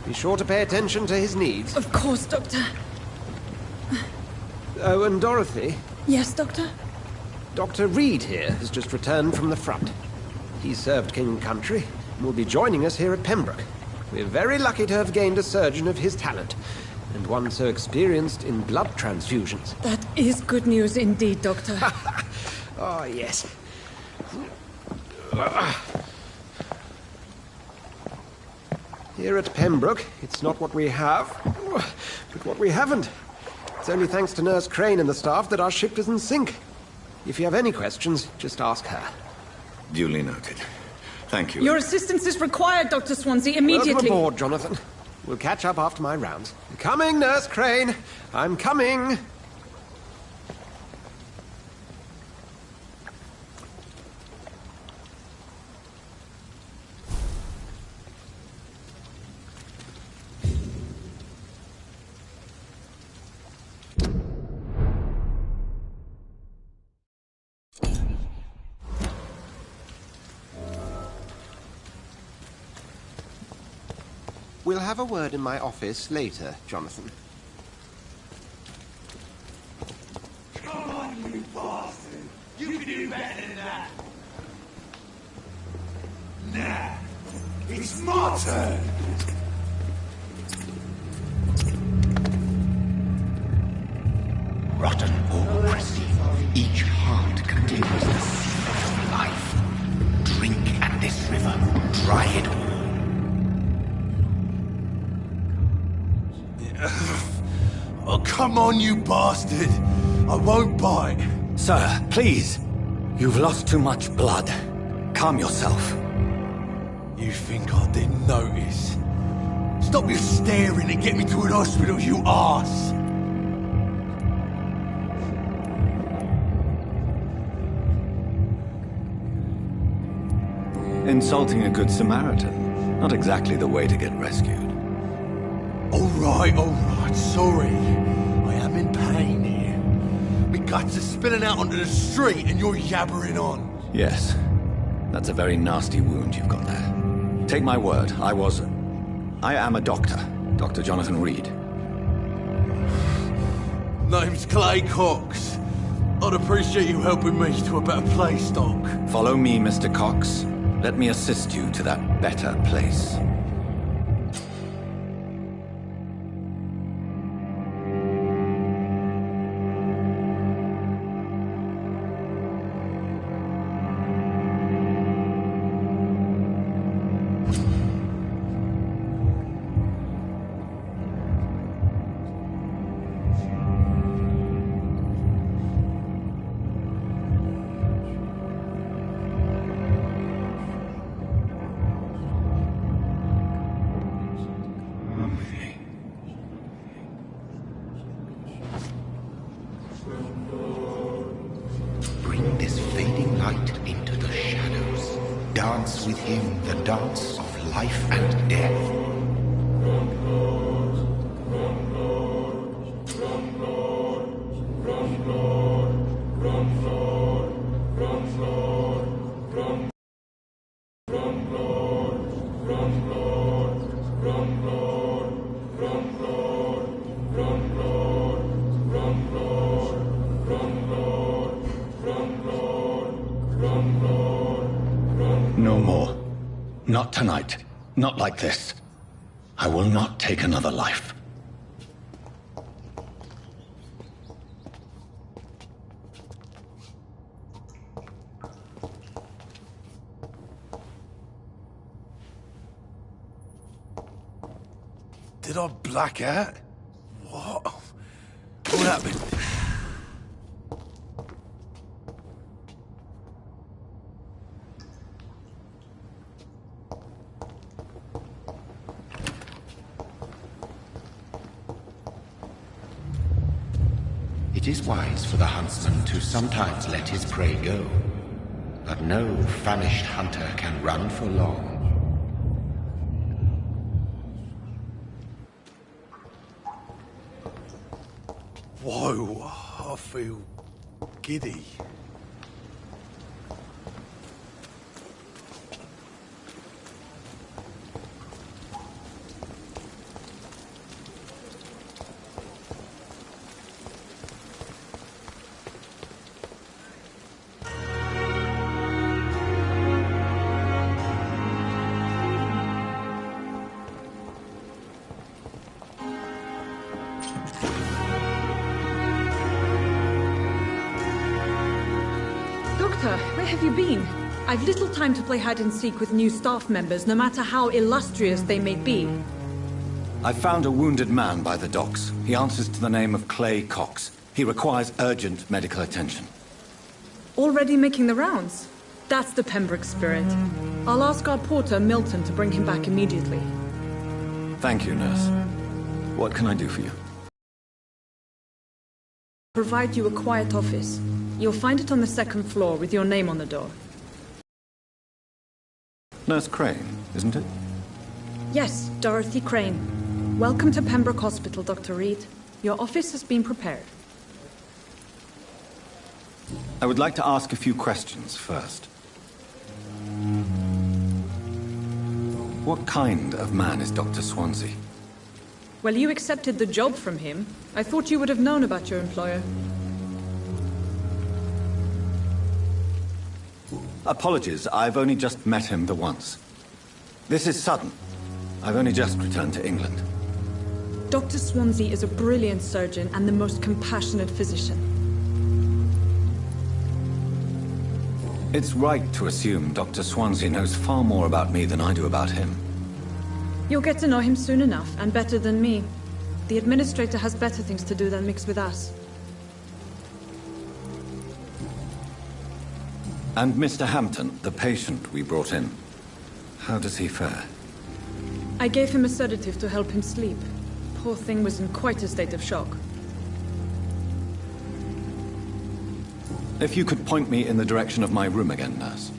Be sure to pay attention to his needs. Of course, Doctor. Oh, and Dorothy? Yes, Doctor? Dr. Reed here has just returned from the front. He served King and Country and will be joining us here at Pembroke. We're very lucky to have gained a surgeon of his talent, and one so experienced in blood transfusions. That is good news indeed, Doctor. Oh, yes. Here at Pembroke, it's not what we have, but what we haven't. It's only thanks to Nurse Crane and the staff that our ship doesn't sink. If you have any questions, just ask her. Duly noted. Thank you. Your assistance is required, Dr. Swansea, immediately. Welcome aboard, Jonathan. We'll catch up after my rounds. Coming, Nurse Crane. I'm coming. We'll have a word in my office later, Jonathan. Come on, you bastard! You can do better than that! Now, it's my turn. Rotten or pristine, each heart contains the seed of life. Drink at this river, dry it all. Oh, come on, you bastard! I won't bite. Sir, please. You've lost too much blood. Calm yourself. You think I didn't notice? Stop your staring and get me to an hospital, you arse! Insulting a good Samaritan. Not exactly the way to get rescued. Alright, sorry. I am in pain here. My guts are spilling out onto the street and you're yabbering on. Yes. That's a very nasty wound you've got there. Take my word, I am a doctor. Dr. Jonathan Reed. Name's Clay Cox. I'd appreciate you helping me to a better place, Doc. Follow me, Mr. Cox. Let me assist you to that better place. Bring this fading light into the shadows. Dance with him the dance of life and death. No more. Not tonight. Not like this. I will not take another life. Did I black out? What? What happened? It is wise for the huntsman to sometimes let his prey go, but no famished hunter can run for long. Whoa, I feel giddy. Doctor, where have you been? I've little time to play hide and seek with new staff members, no matter how illustrious they may be. I found a wounded man by the docks. He answers to the name of Clay Cox. He requires urgent medical attention. Already making the rounds? That's the Pembroke spirit. I'll ask our porter, Milton, to bring him back immediately. Thank you, nurse. What can I do for you? Provide you a quiet office. You'll find it on the second floor with your name on the door. Nurse Crane, isn't it? Yes, Dorothy Crane. Welcome to Pembroke Hospital, Dr. Reed. Your office has been prepared. I would like to ask a few questions first. What kind of man is Dr. Swansea? Well, you accepted the job from him. I thought you would have known about your employer. Apologies, I've only just met him the once. This is sudden. I've only just returned to England. Dr. Swansea is a brilliant surgeon and the most compassionate physician. It's right to assume Dr. Swansea knows far more about me than I do about him. You'll get to know him soon enough, and better than me. The administrator has better things to do than mix with us. And Mr. Hampton, the patient we brought in, how does he fare? I gave him a sedative to help him sleep. Poor thing was in quite a state of shock. If you could point me in the direction of my room again, nurse.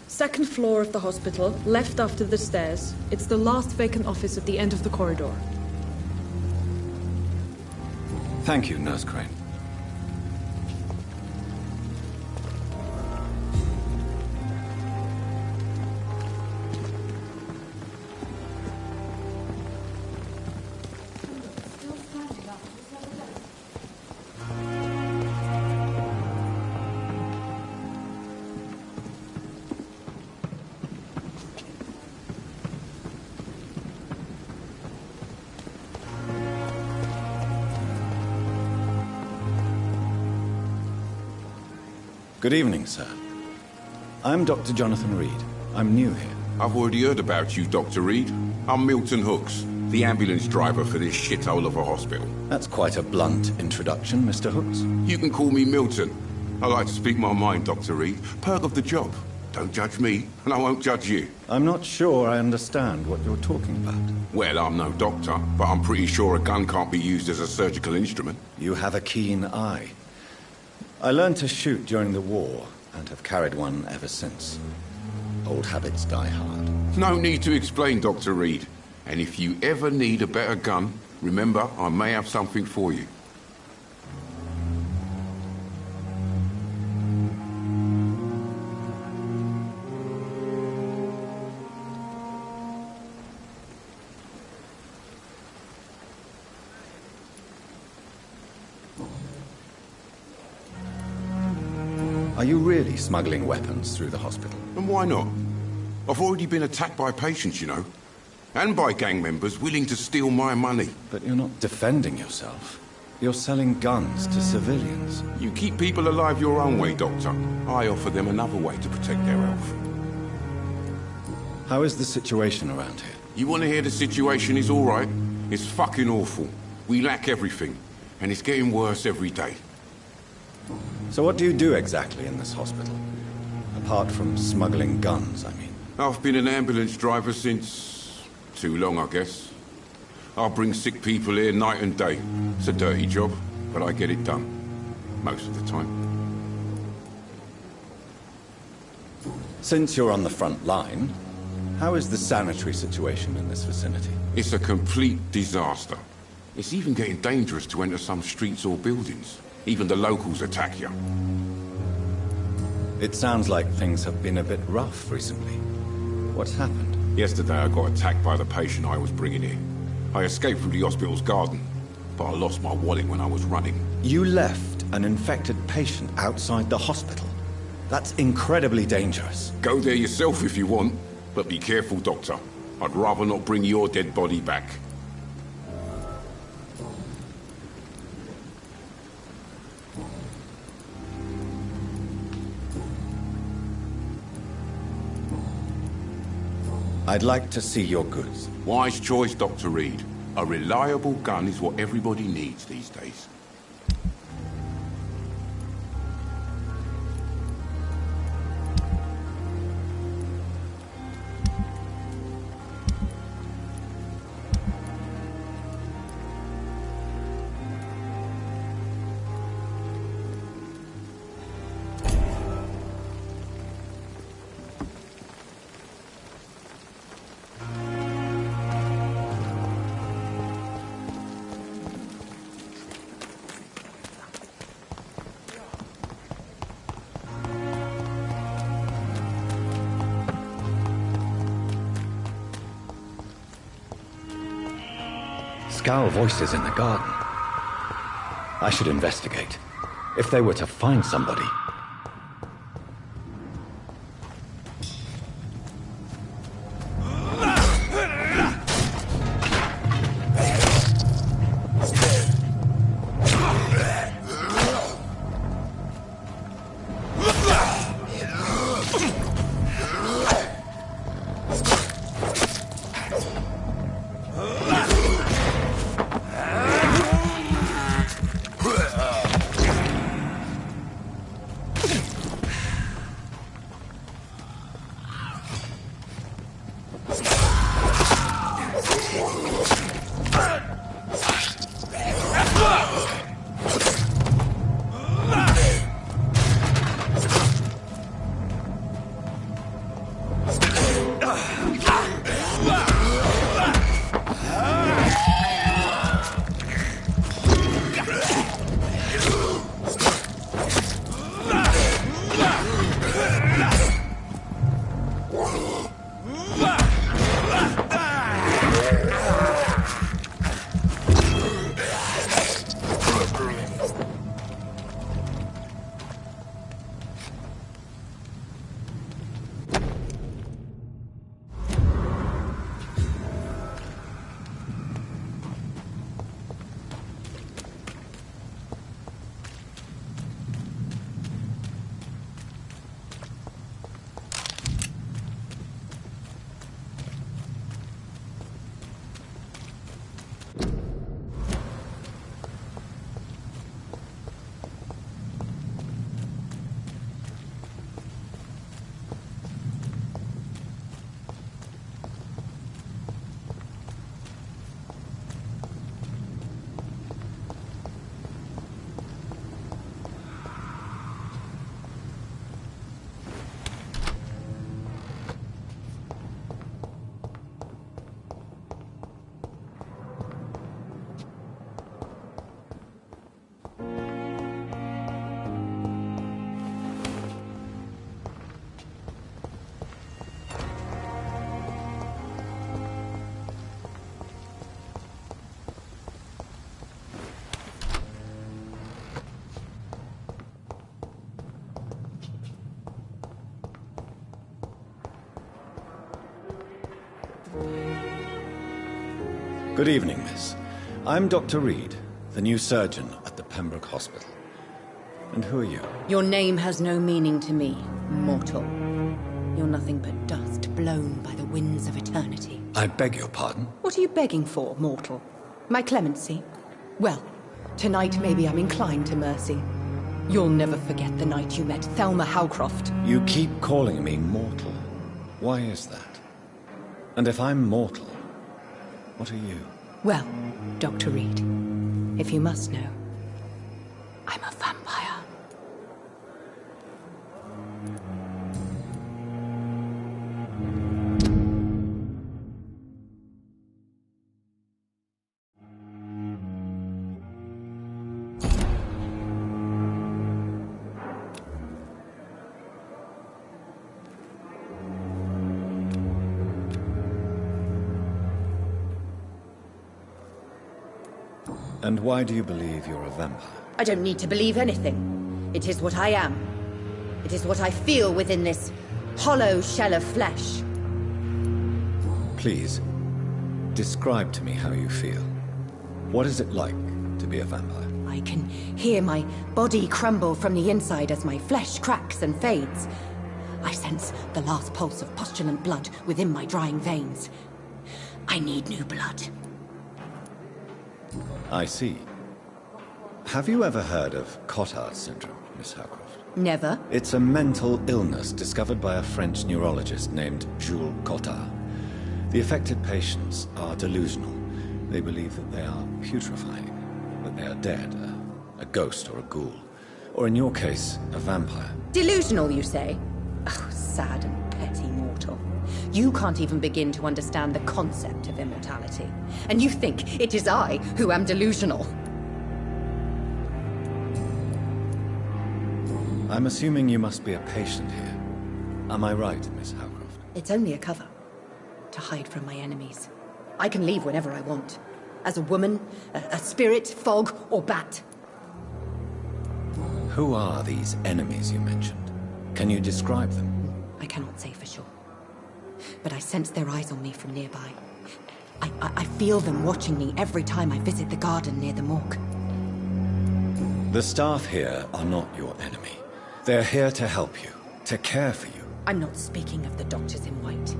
Second floor of the hospital, left after the stairs. It's the last vacant office at the end of the corridor. Thank you, Nurse Crane. Good evening, sir. I'm Dr. Jonathan Reed. I'm new here. I've already heard about you, Dr. Reed. I'm Milton Hooks, the ambulance driver for this shithole of a hospital. That's quite a blunt introduction, Mr. Hooks. You can call me Milton. I like to speak my mind, Dr. Reed. Perk of the job. Don't judge me, and I won't judge you. I'm not sure I understand what you're talking about. Well, I'm no doctor, but I'm pretty sure a gun can't be used as a surgical instrument. You have a keen eye. I learned to shoot during the war, and have carried one ever since. Old habits die hard. No need to explain, Dr. Reed. And if you ever need a better gun, remember, I may have something for you. Are you really smuggling weapons through the hospital? And why not? I've already been attacked by patients, you know. And by gang members willing to steal my money. But you're not defending yourself. You're selling guns to civilians. You keep people alive your own way, Doctor. I offer them another way to protect their health. How is the situation around here? You want to hear the situation is all right? It's fucking awful. We lack everything. And it's getting worse every day. So what do you do exactly in this hospital? Apart from smuggling guns, I mean. I've been an ambulance driver since... too long, I guess. I bring sick people here night and day. It's a dirty job, but I get it done. Most of the time. Since you're on the front line, how is the sanitary situation in this vicinity? It's a complete disaster. It's even getting dangerous to enter some streets or buildings. Even the locals attack you. It sounds like things have been a bit rough recently. What's happened? Yesterday I got attacked by the patient I was bringing in. I escaped through the hospital's garden, but I lost my wallet when I was running. You left an infected patient outside the hospital? That's incredibly dangerous. Go there yourself if you want, but be careful, Doctor. I'd rather not bring your dead body back. I'd like to see your goods. Wise choice, Dr. Reed. A reliable gun is what everybody needs these days. Scowl voices in the garden. I should investigate. If they were to find somebody... Good evening, miss. I'm Dr. Reed, the new surgeon at the Pembroke Hospital. And who are you? Your name has no meaning to me, mortal. You're nothing but dust blown by the winds of eternity. I beg your pardon? What are you begging for, mortal? My clemency? Well, tonight maybe I'm inclined to mercy. You'll never forget the night you met Thelma Howcroft. You keep calling me mortal. Why is that? And if I'm mortal, what are you? Well, Dr. Reed, if you must know, I'm a vampire. And why do you believe you're a vampire? I don't need to believe anything. It is what I am. It is what I feel within this hollow shell of flesh. Please, describe to me how you feel. What is it like to be a vampire? I can hear my body crumble from the inside as my flesh cracks and fades. I sense the last pulse of postulant blood within my drying veins. I need new blood. I see. Have you ever heard of Cotard syndrome, Miss Howcroft? Never. It's a mental illness discovered by a French neurologist named Jules Cotard. The affected patients are delusional. They believe that they are putrefying, that they are dead, a ghost or a ghoul. Or in your case, a vampire. Delusional, you say? Oh, sad and petty mortal. You can't even begin to understand the concept of immortality. And you think it is I who am delusional. I'm assuming you must be a patient here. Am I right, Miss Howcroft? It's only a cover. To hide from my enemies. I can leave whenever I want. As a woman, a spirit, fog, or bat. Who are these enemies you mentioned? Can you describe them? I cannot say for sure. But I sense their eyes on me from nearby. I feel them watching me every time I visit the garden near the morgue. The staff here are not your enemy. They're here to help you, to care for you. I'm not speaking of the doctors in white.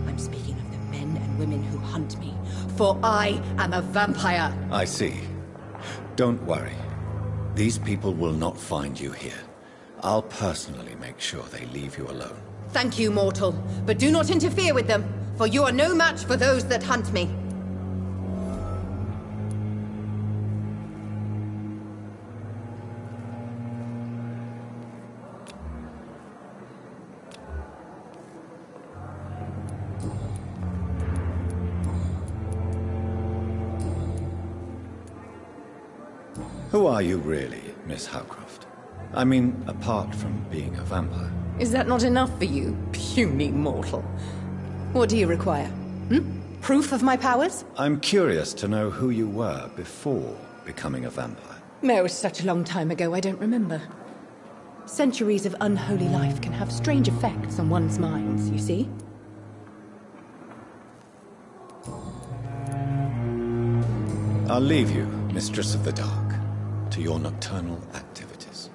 I'm speaking of the men and women who hunt me. For I am a vampire! I see. Don't worry. These people will not find you here. I'll personally make sure they leave you alone. Thank you, mortal. But do not interfere with them, for you are no match for those that hunt me. Who are you really, Miss Howcroft? I mean, apart from being a vampire. Is that not enough for you, puny mortal? What do you require? Proof of my powers? I'm curious to know who you were before becoming a vampire. It was such a long time ago, I don't remember. Centuries of unholy life can have strange effects on one's minds, you see? I'll leave you, Mistress of the Dark, to your nocturnal activities.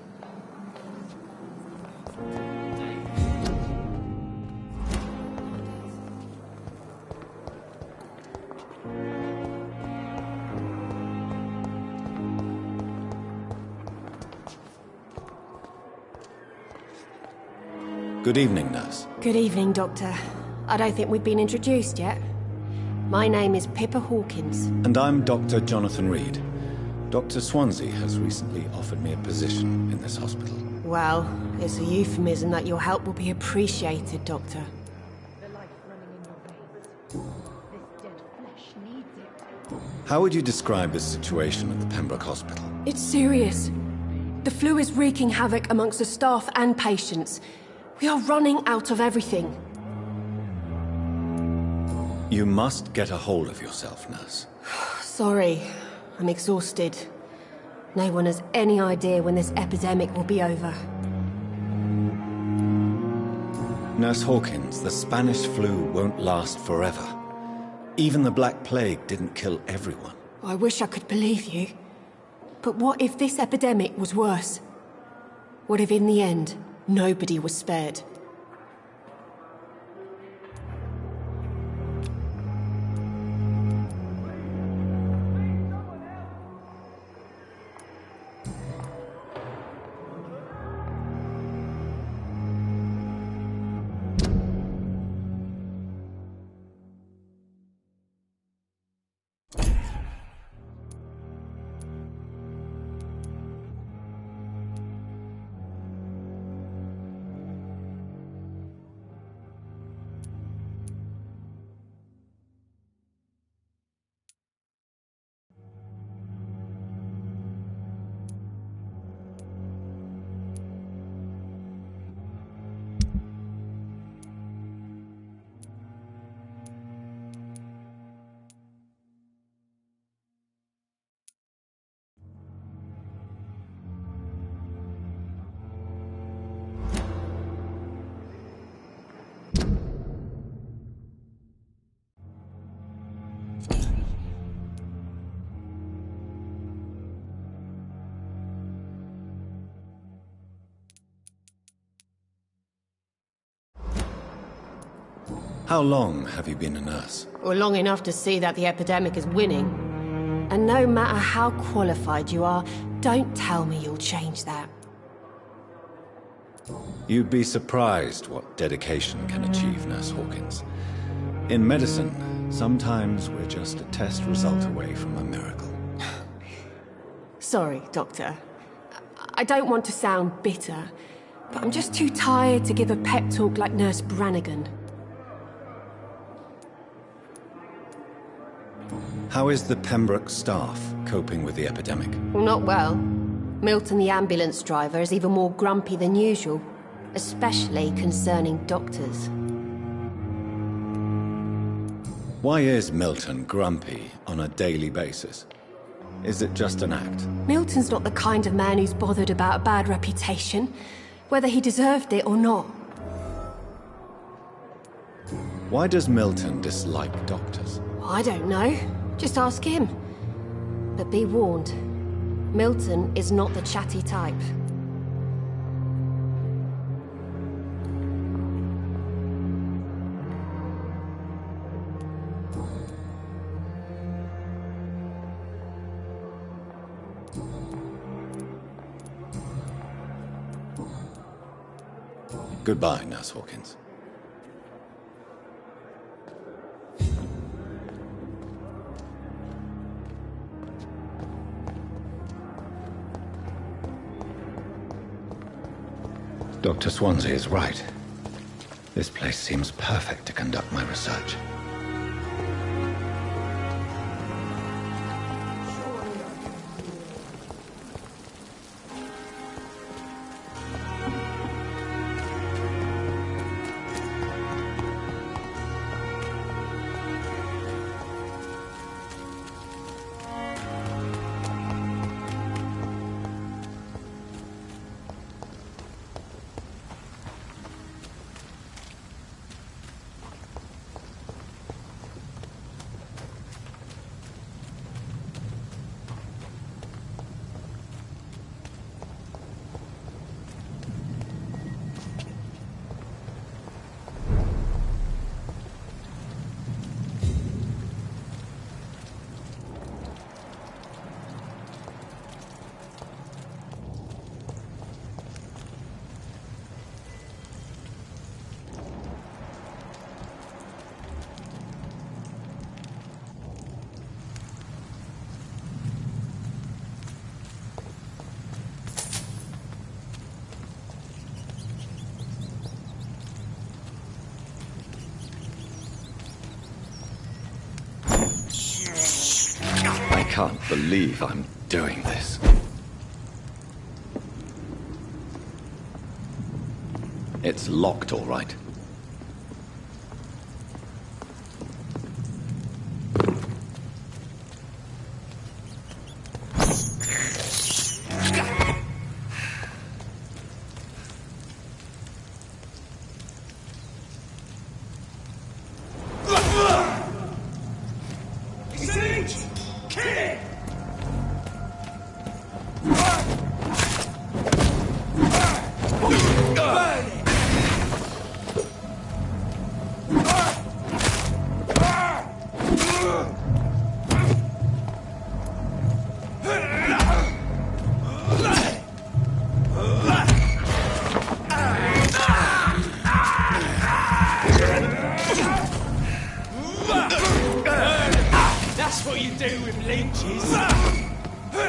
Good evening, nurse. Good evening, Doctor. I don't think we've been introduced yet. My name is Pippa Hawkins. And I'm Dr. Jonathan Reed. Dr. Swansea has recently offered me a position in this hospital. Well, it's a euphemism that your help will be appreciated, Doctor. How would you describe the situation at the Pembroke Hospital? It's serious. The flu is wreaking havoc amongst the staff and patients. We are running out of everything. You must get a hold of yourself, nurse. Sorry, I'm exhausted. No one has any idea when this epidemic will be over. Nurse Hawkins, the Spanish flu won't last forever. Even the Black Plague didn't kill everyone. I wish I could believe you. But what if this epidemic was worse? What if in the end, nobody was spared? How long have you been a nurse? Well, long enough to see that the epidemic is winning. And no matter how qualified you are, don't tell me you'll change that. You'd be surprised what dedication can achieve, Nurse Hawkins. In medicine, sometimes we're just a test result away from a miracle. Sorry, Doctor. I don't want to sound bitter, but I'm just too tired to give a pep talk like Nurse Brannigan. How is the Pembroke staff coping with the epidemic? Well, not well. Milton, the ambulance driver, is even more grumpy than usual, especially concerning doctors. Why is Milton grumpy on a daily basis? Is it just an act? Milton's not the kind of man who's bothered about a bad reputation, whether he deserved it or not. Why does Milton dislike doctors? I don't know. Just ask him. But be warned, Milton is not the chatty type. Goodbye, Nurse Hawkins. Dr. Swansea is right. This place seems perfect to conduct my research. I can't believe I'm doing this. It's locked, all right. with leeches.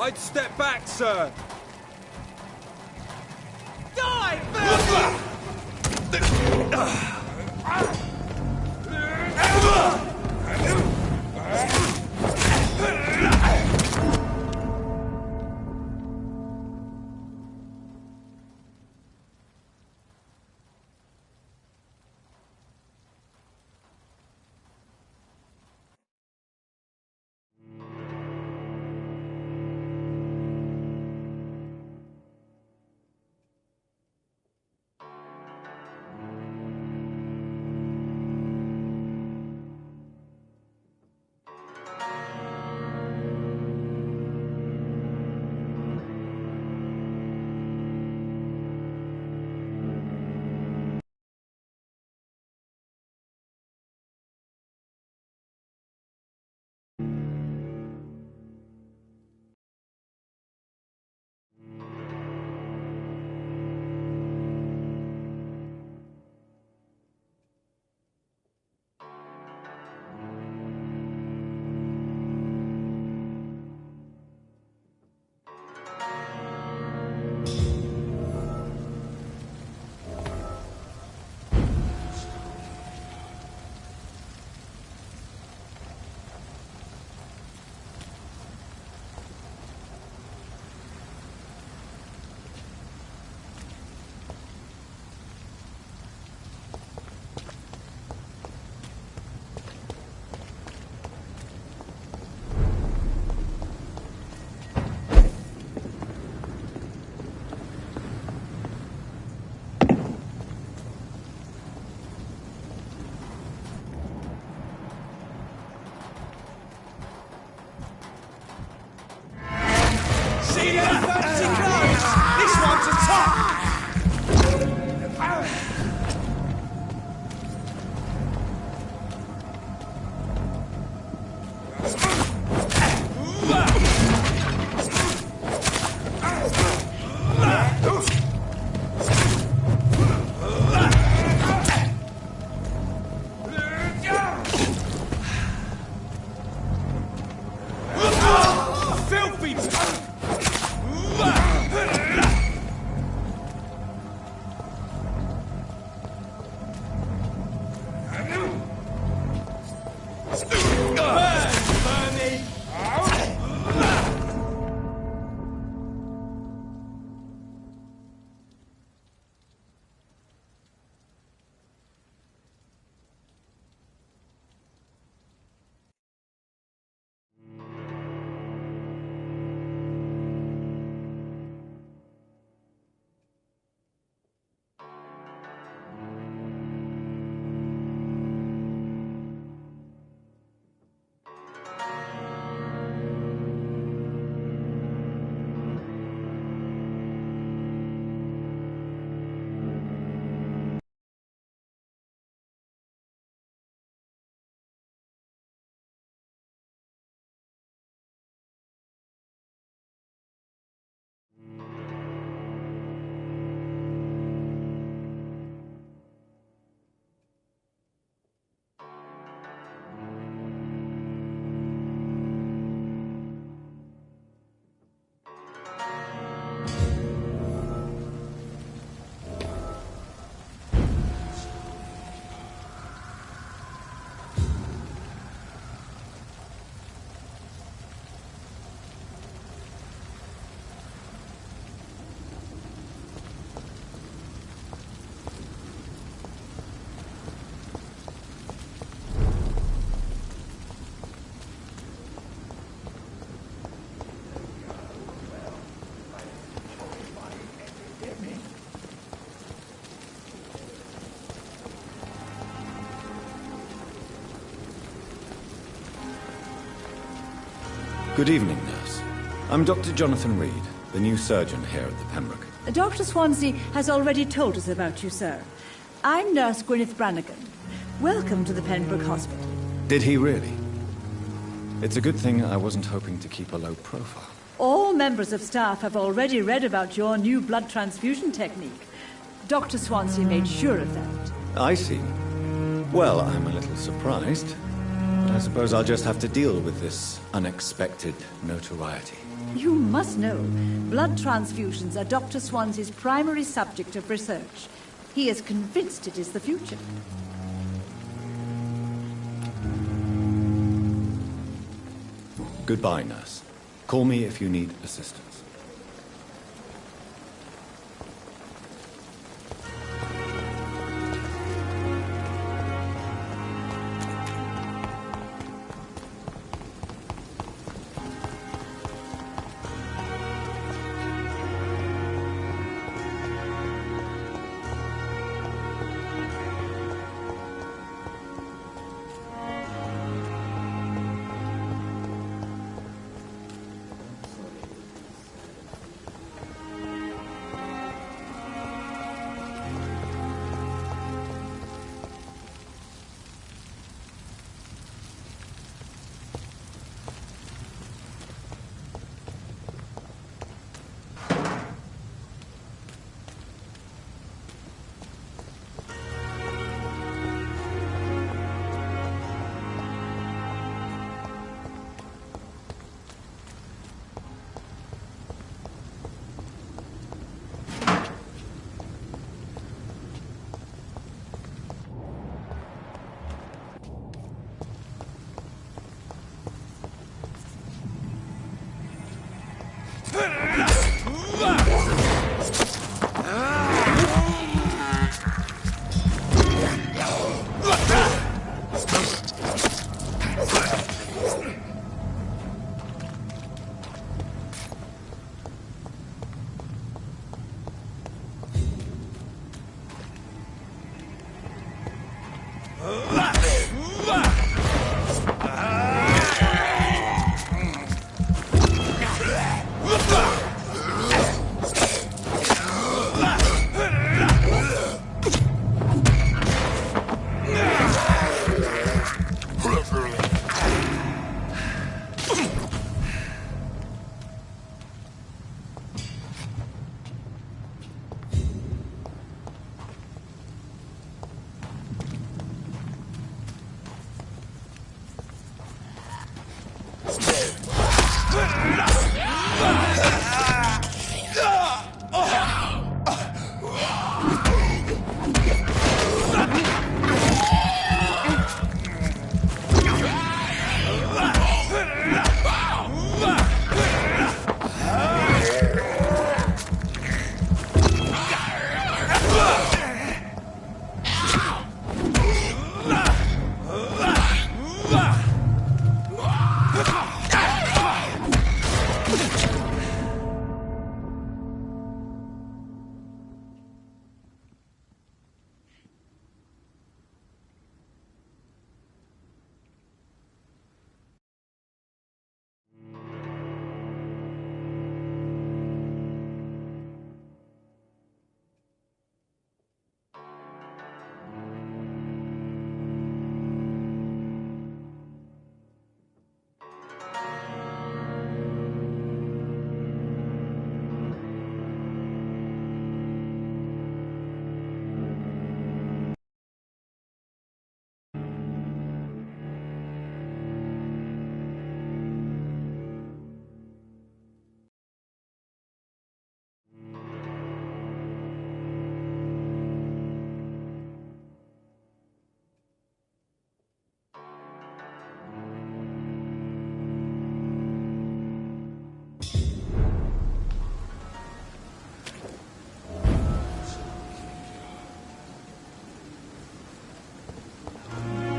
I'd step back, sir. Die, See them fancy clothes? This one's a top! Filthy! Good evening, nurse. I'm Dr. Jonathan Reed, the new surgeon here at the Pembroke. Dr. Swansea has already told us about you, sir. I'm Nurse Gwyneth Brannigan. Welcome to the Pembroke Hospital. Did he really? It's a good thing I wasn't hoping to keep a low profile. All members of staff have already read about your new blood transfusion technique. Dr. Swansea made sure of that. I see. Well, I'm a little surprised. But I suppose I'll just have to deal with this unexpected notoriety. You must know, blood transfusions are Dr. Swansea's primary subject of research. He is convinced it is the future. Goodbye, nurse. Call me if you need assistance.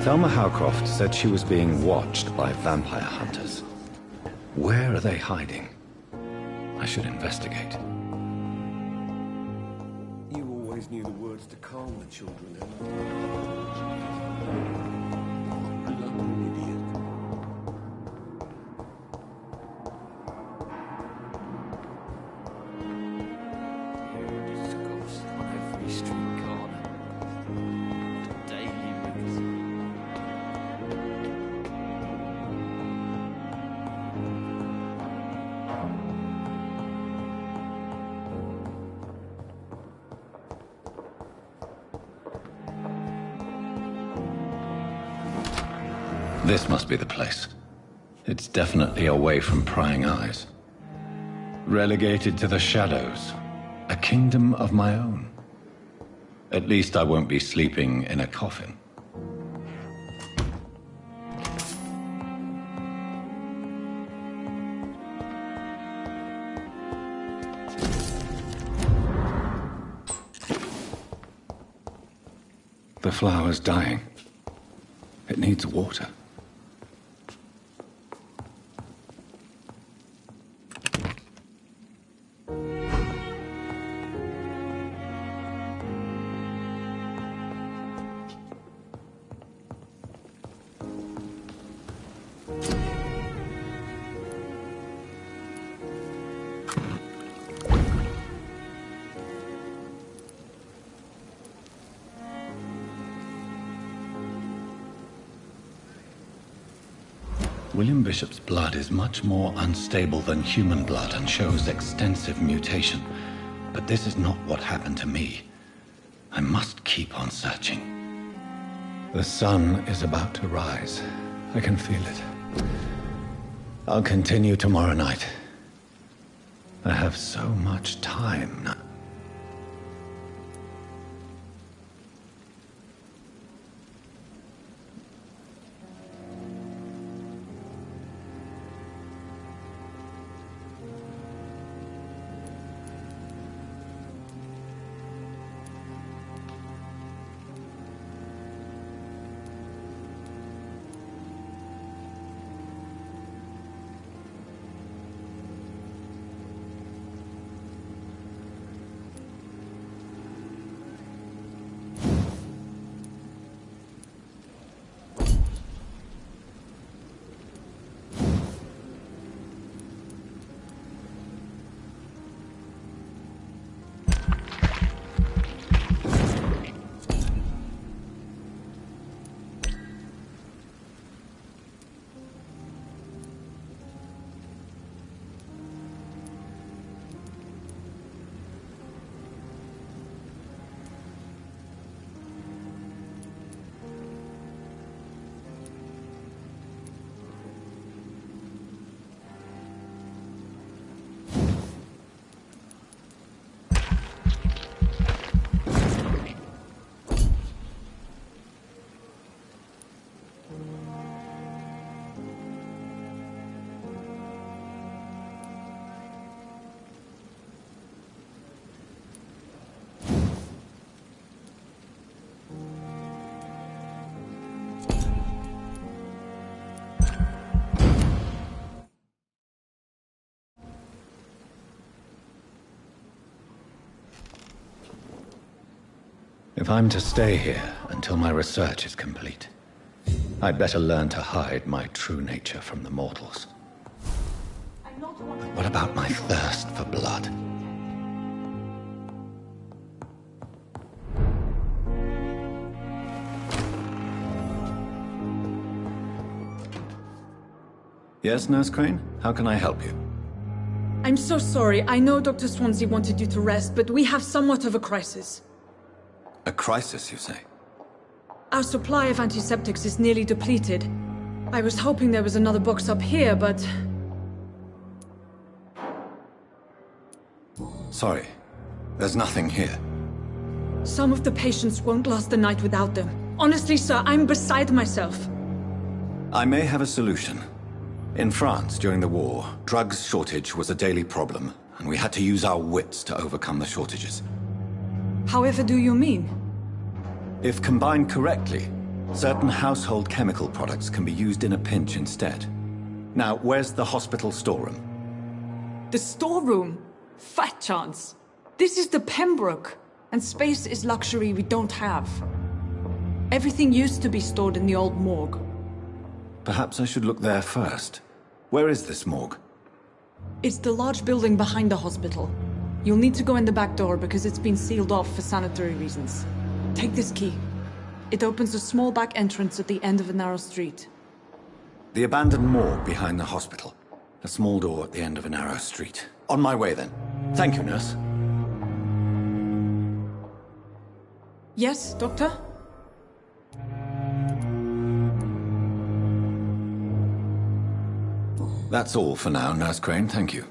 Thelma Howcroft said she was being watched by vampire hunters. Where are they hiding? I should investigate. You always knew the words to calm the children, Emma. Bloody idiot. This must be the place. It's definitely away from prying eyes. Relegated to the shadows. A kingdom of my own. At least I won't be sleeping in a coffin. The flower's dying. It needs water. William Bishop's blood is much more unstable than human blood and shows extensive mutation. But this is not what happened to me. I must keep on searching. The sun is about to rise. I can feel it. I'll continue tomorrow night. I have so much time now. If I'm to stay here until my research is complete, I'd better learn to hide my true nature from the mortals. But what about my thirst for blood? Yes, Nurse Crane? How can I help you? I'm so sorry. I know Dr. Swansea wanted you to rest, but we have somewhat of a crisis. A crisis, you say? Our supply of antiseptics is nearly depleted. I was hoping there was another box up here, but... Sorry. There's nothing here. Some of the patients won't last the night without them. Honestly, sir, I'm beside myself. I may have a solution. In France, during the war, drugs shortage was a daily problem, and we had to use our wits to overcome the shortages. However do you mean? If combined correctly, certain household chemical products can be used in a pinch instead. Now, where's the hospital storeroom? The storeroom? Fat chance. This is the Pembroke, and space is luxury we don't have. Everything used to be stored in the old morgue. Perhaps I should look there first. Where is this morgue? It's the large building behind the hospital. You'll need to go in the back door because it's been sealed off for sanitary reasons. Take this key. It opens a small back entrance at the end of a narrow street. The abandoned morgue behind the hospital. A small door at the end of a narrow street. On my way then. Thank you, nurse. Yes, Doctor? That's all for now, Nurse Crane, thank you.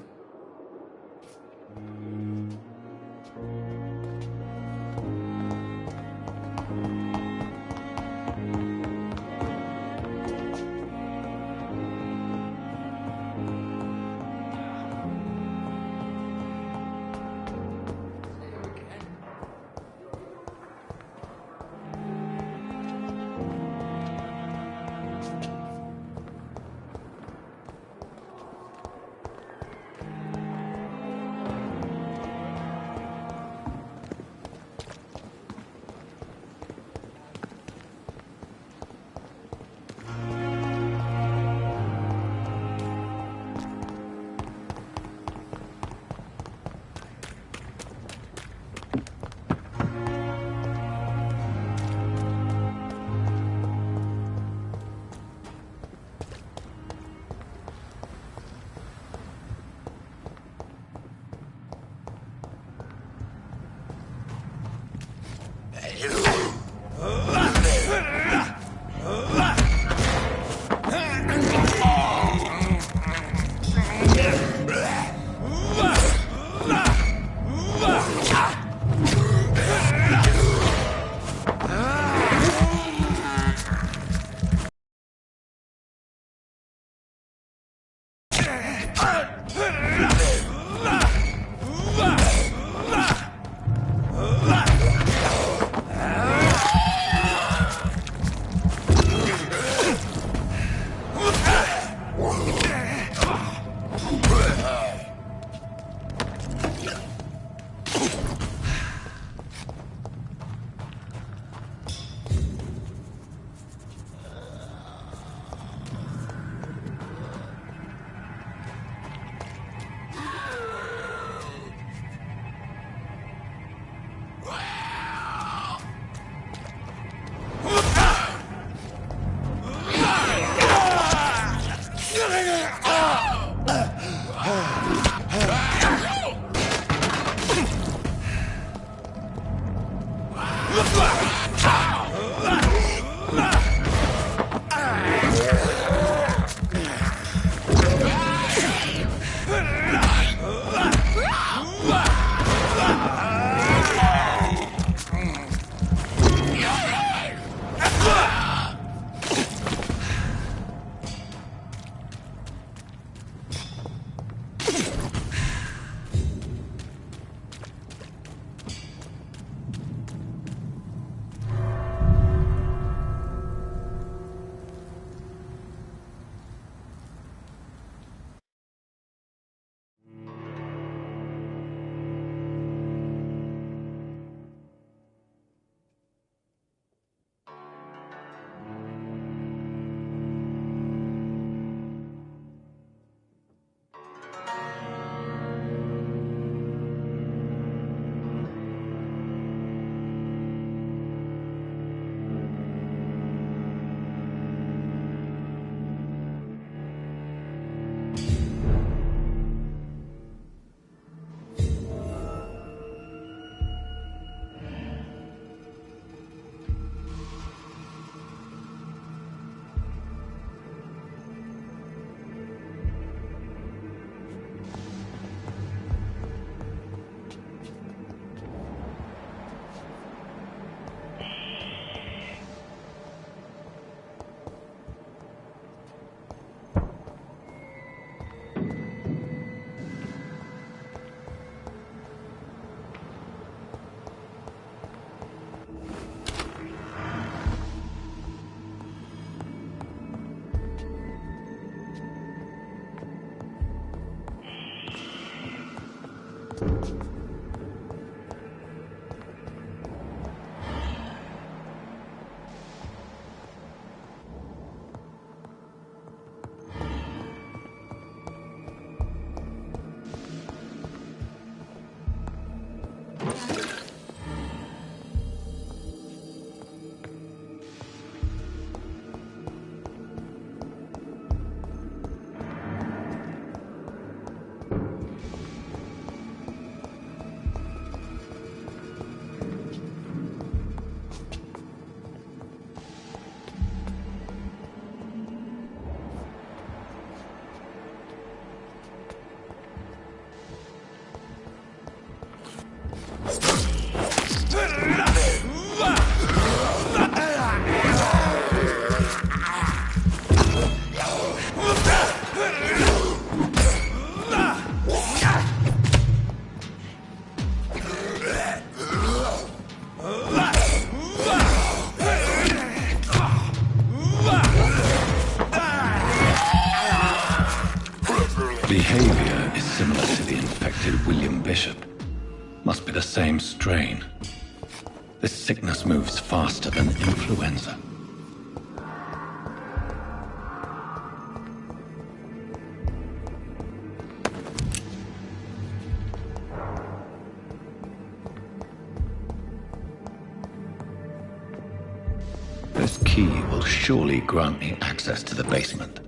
behavior is similar to the infected William Bishop. Must be the same strain. This sickness moves faster than influenza. This key will surely grant me access to the basement.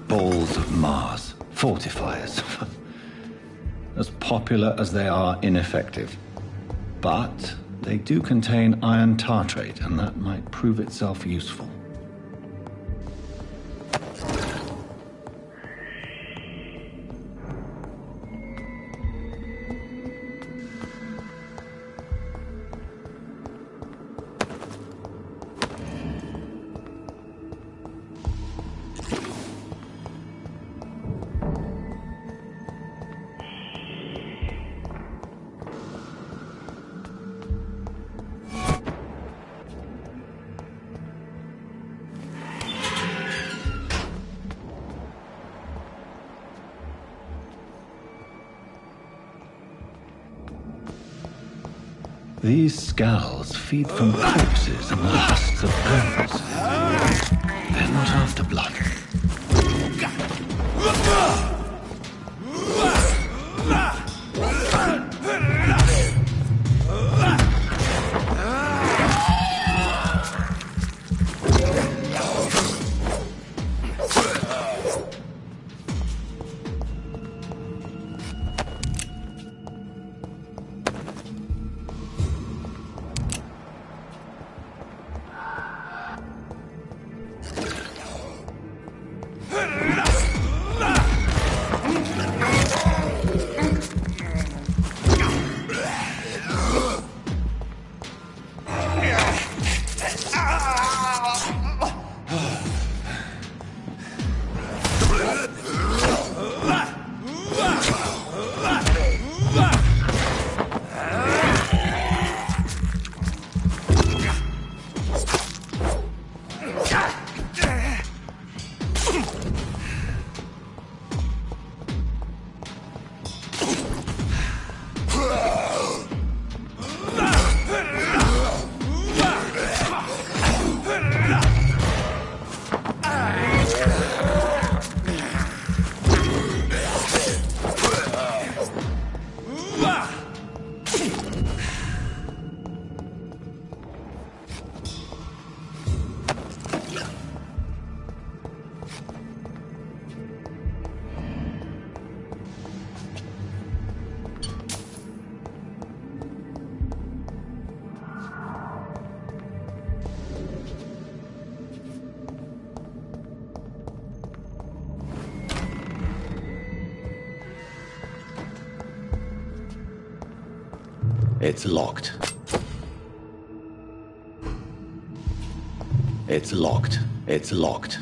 Balls of Mars, fortifiers. As popular as they are ineffective. But they do contain iron tartrate, and that might prove itself useful. These scowls feed from corpses and the husks of bones. They're not after blood. It's locked. It's locked. It's locked.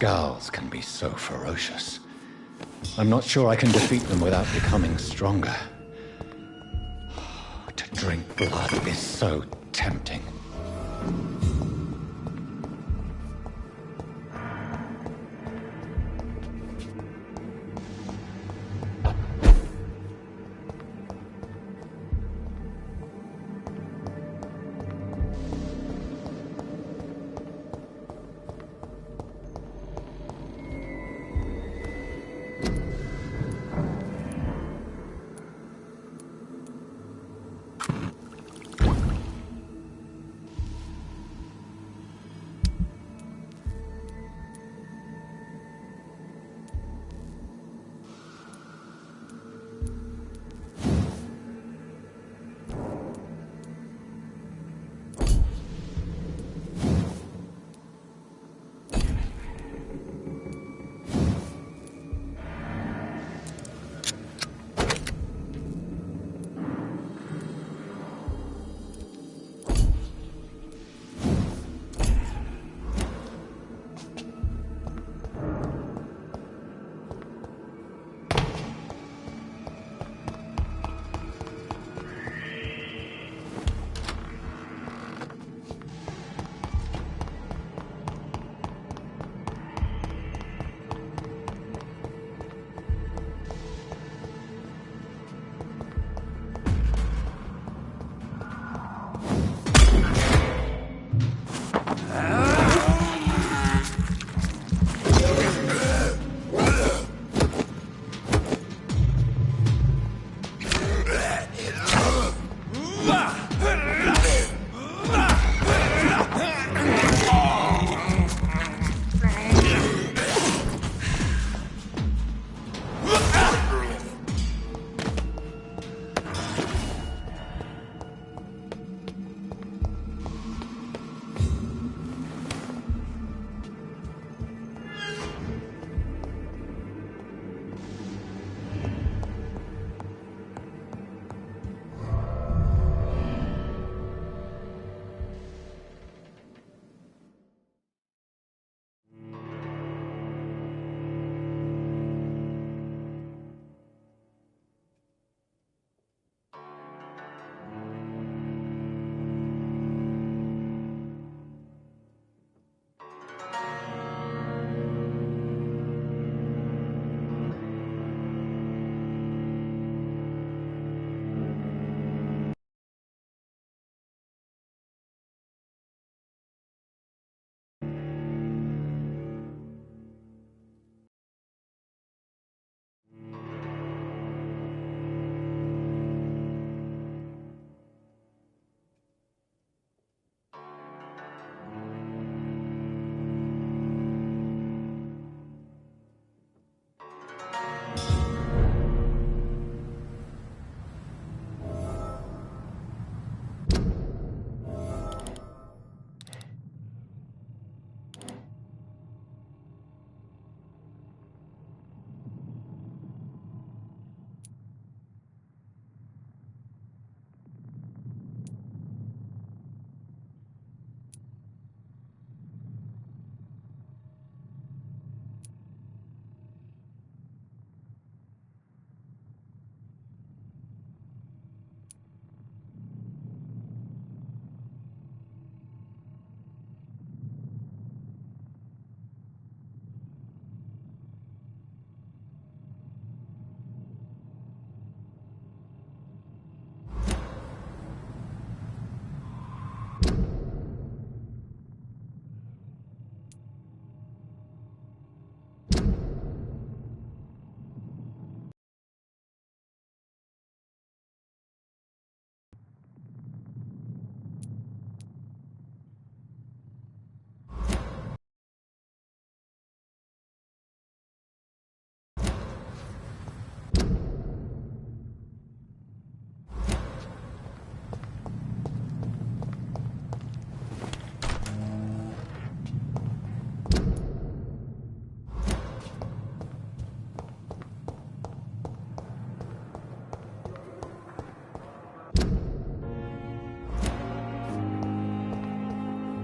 Skulls can be so ferocious. I'm not sure I can defeat them without becoming stronger. To drink blood is so tempting.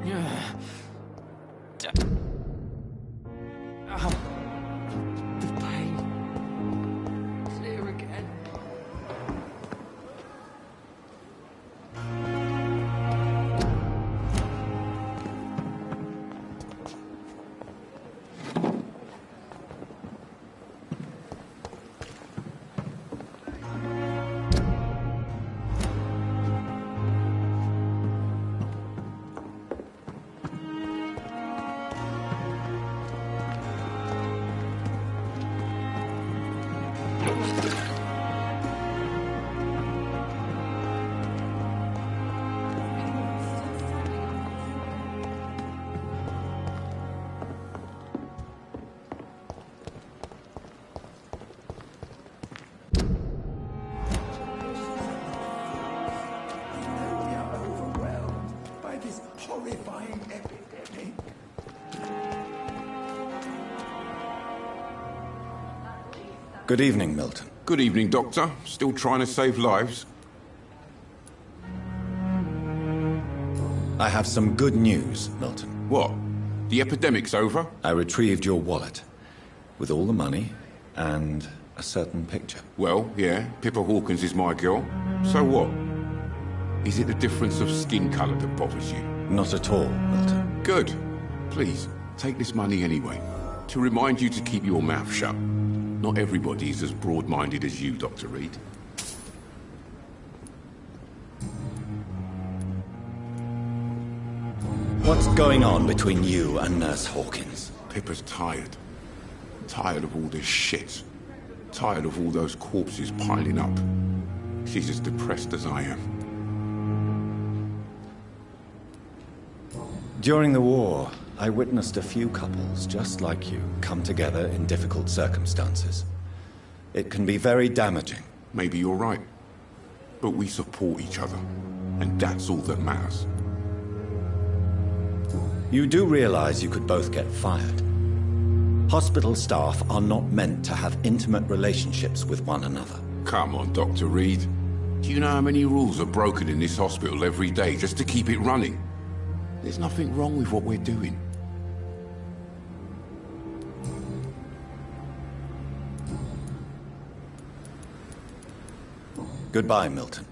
The pain. It's here again. Horrifying epidemic. Good evening, Milton. Good evening, Doctor. Still trying to save lives? I have some good news, Milton. What? The epidemic's over? I retrieved your wallet, with all the money and a certain picture. Well, yeah, Pippa Hawkins is my girl. So what? Is it the difference of skin colour that bothers you? Not at all, Milton. Good. Please, take this money anyway. To remind you to keep your mouth shut. Not everybody's as broad-minded as you, Dr. Reed. What's going on between you and Nurse Hawkins? Pippa's tired. Tired of all this shit. Tired of all those corpses piling up. She's as depressed as I am. During the war, I witnessed a few couples just like you come together in difficult circumstances. It can be very damaging. Maybe you're right. But we support each other. And that's all that matters. You do realize you could both get fired. Hospital staff are not meant to have intimate relationships with one another. Come on, Dr. Reed. Do you know how many rules are broken in this hospital every day just to keep it running? There's nothing wrong with what we're doing. Goodbye, Milton.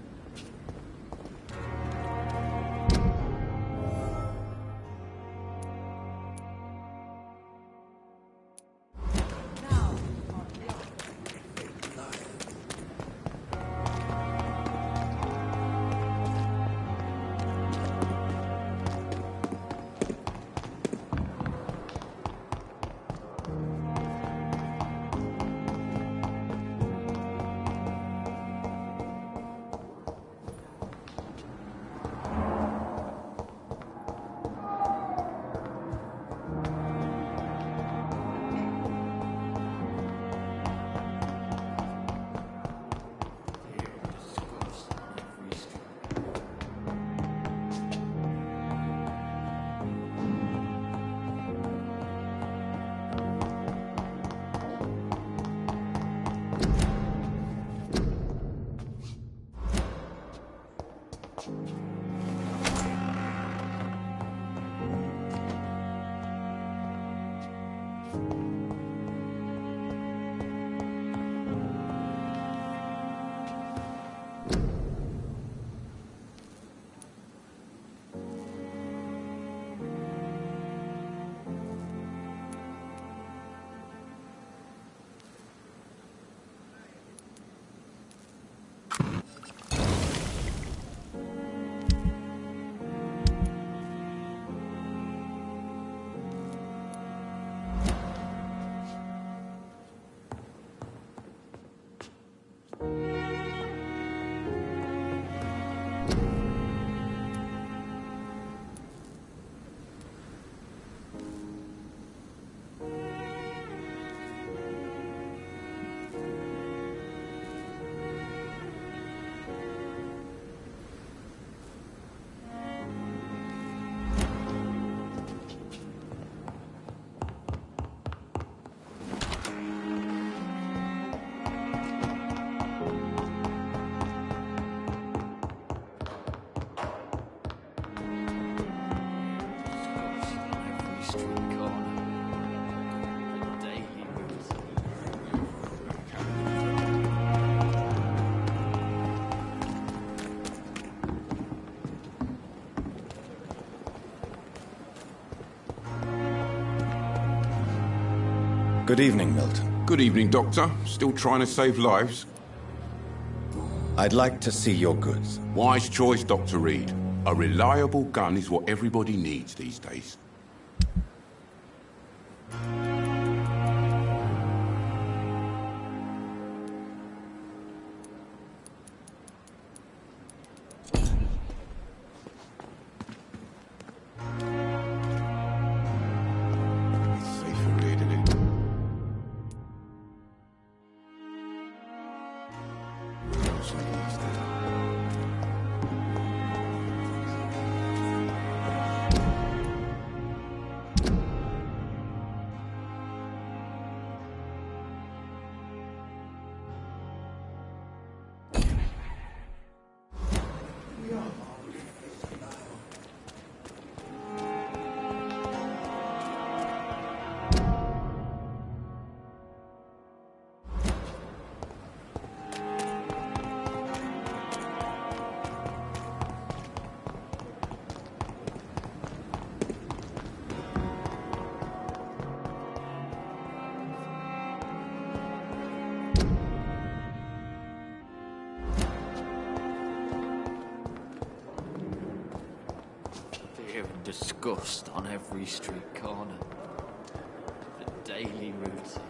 Good evening, Milton. Good evening, Doctor. Still trying to save lives? I'd like to see your goods. Wise choice, Dr. Reed. A reliable gun is what everybody needs these days. Disgust on every street corner. The daily routine.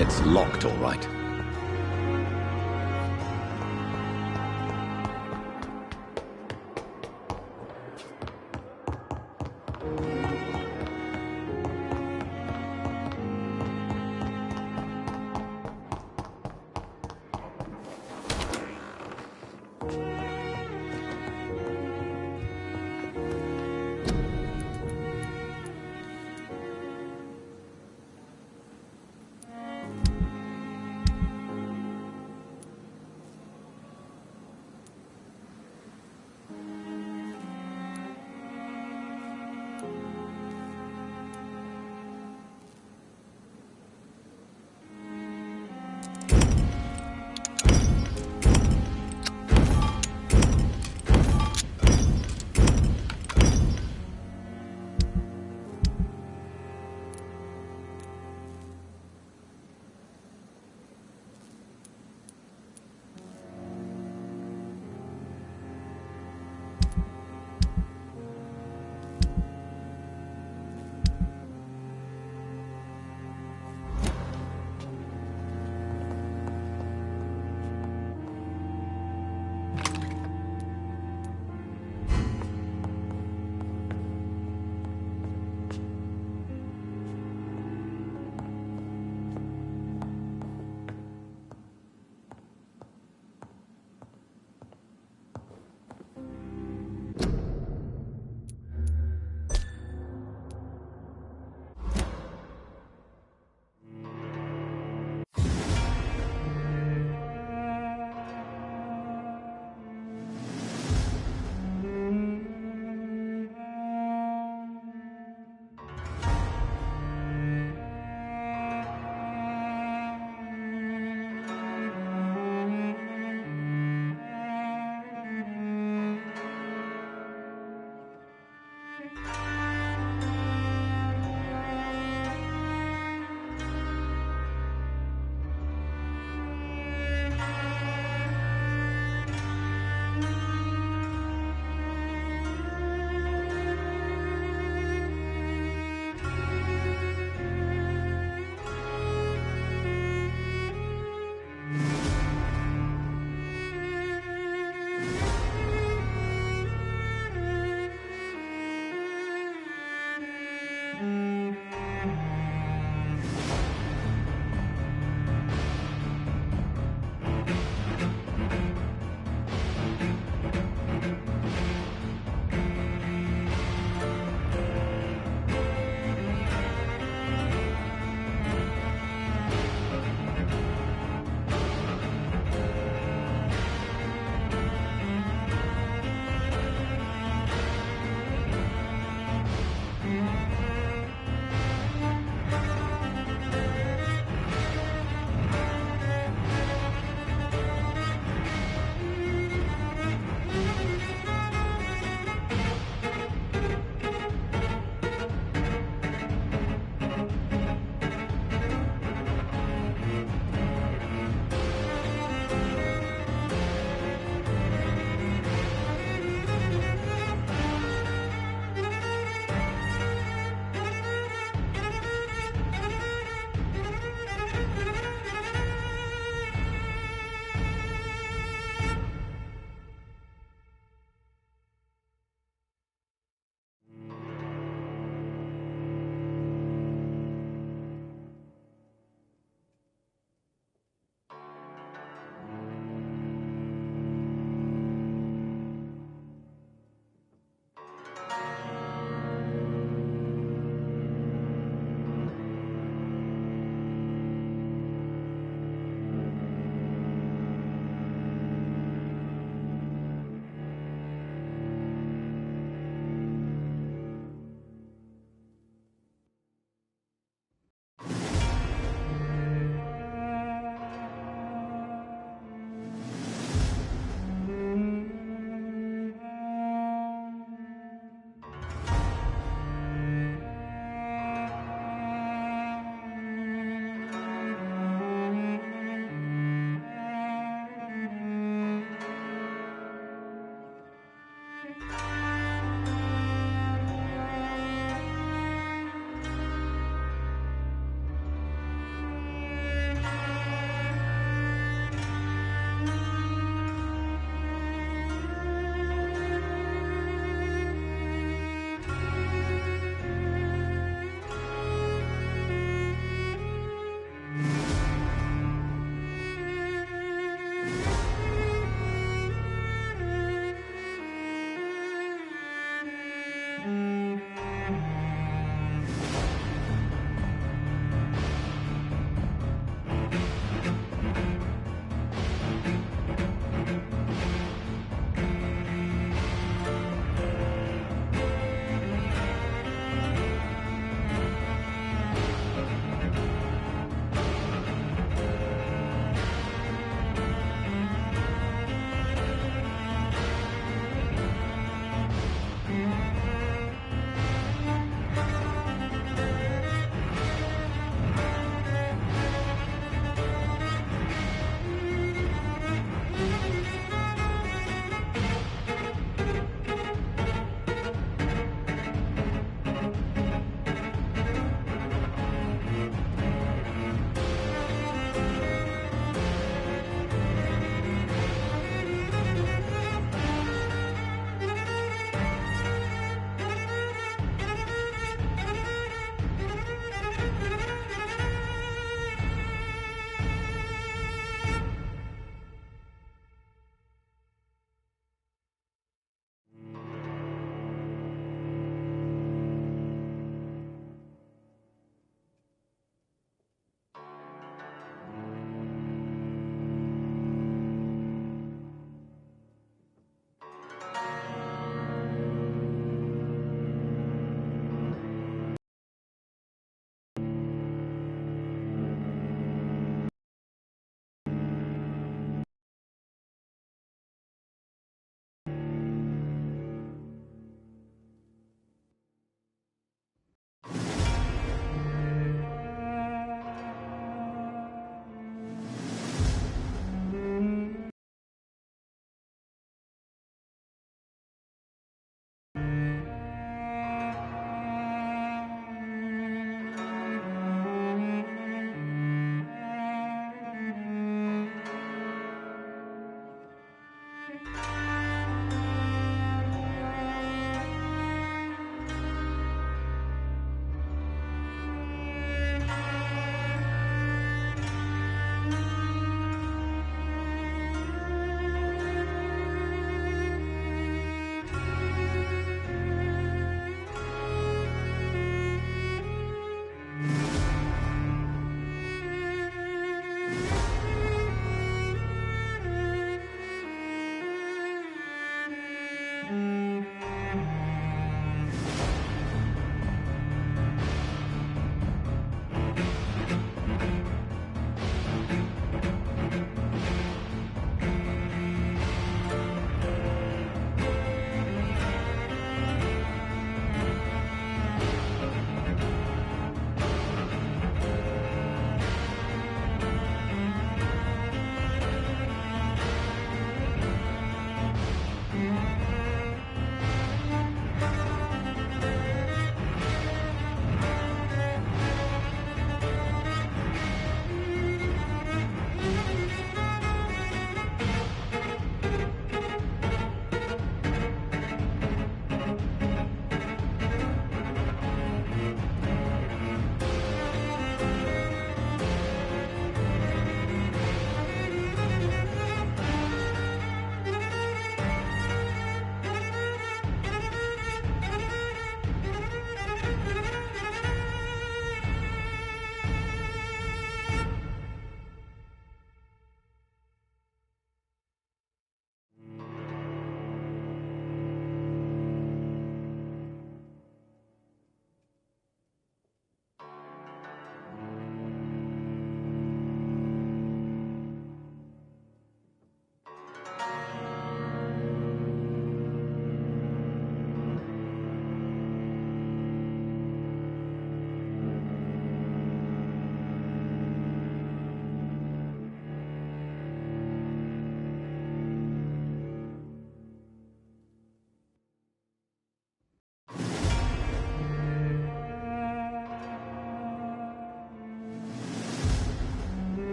It's locked, all right.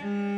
here.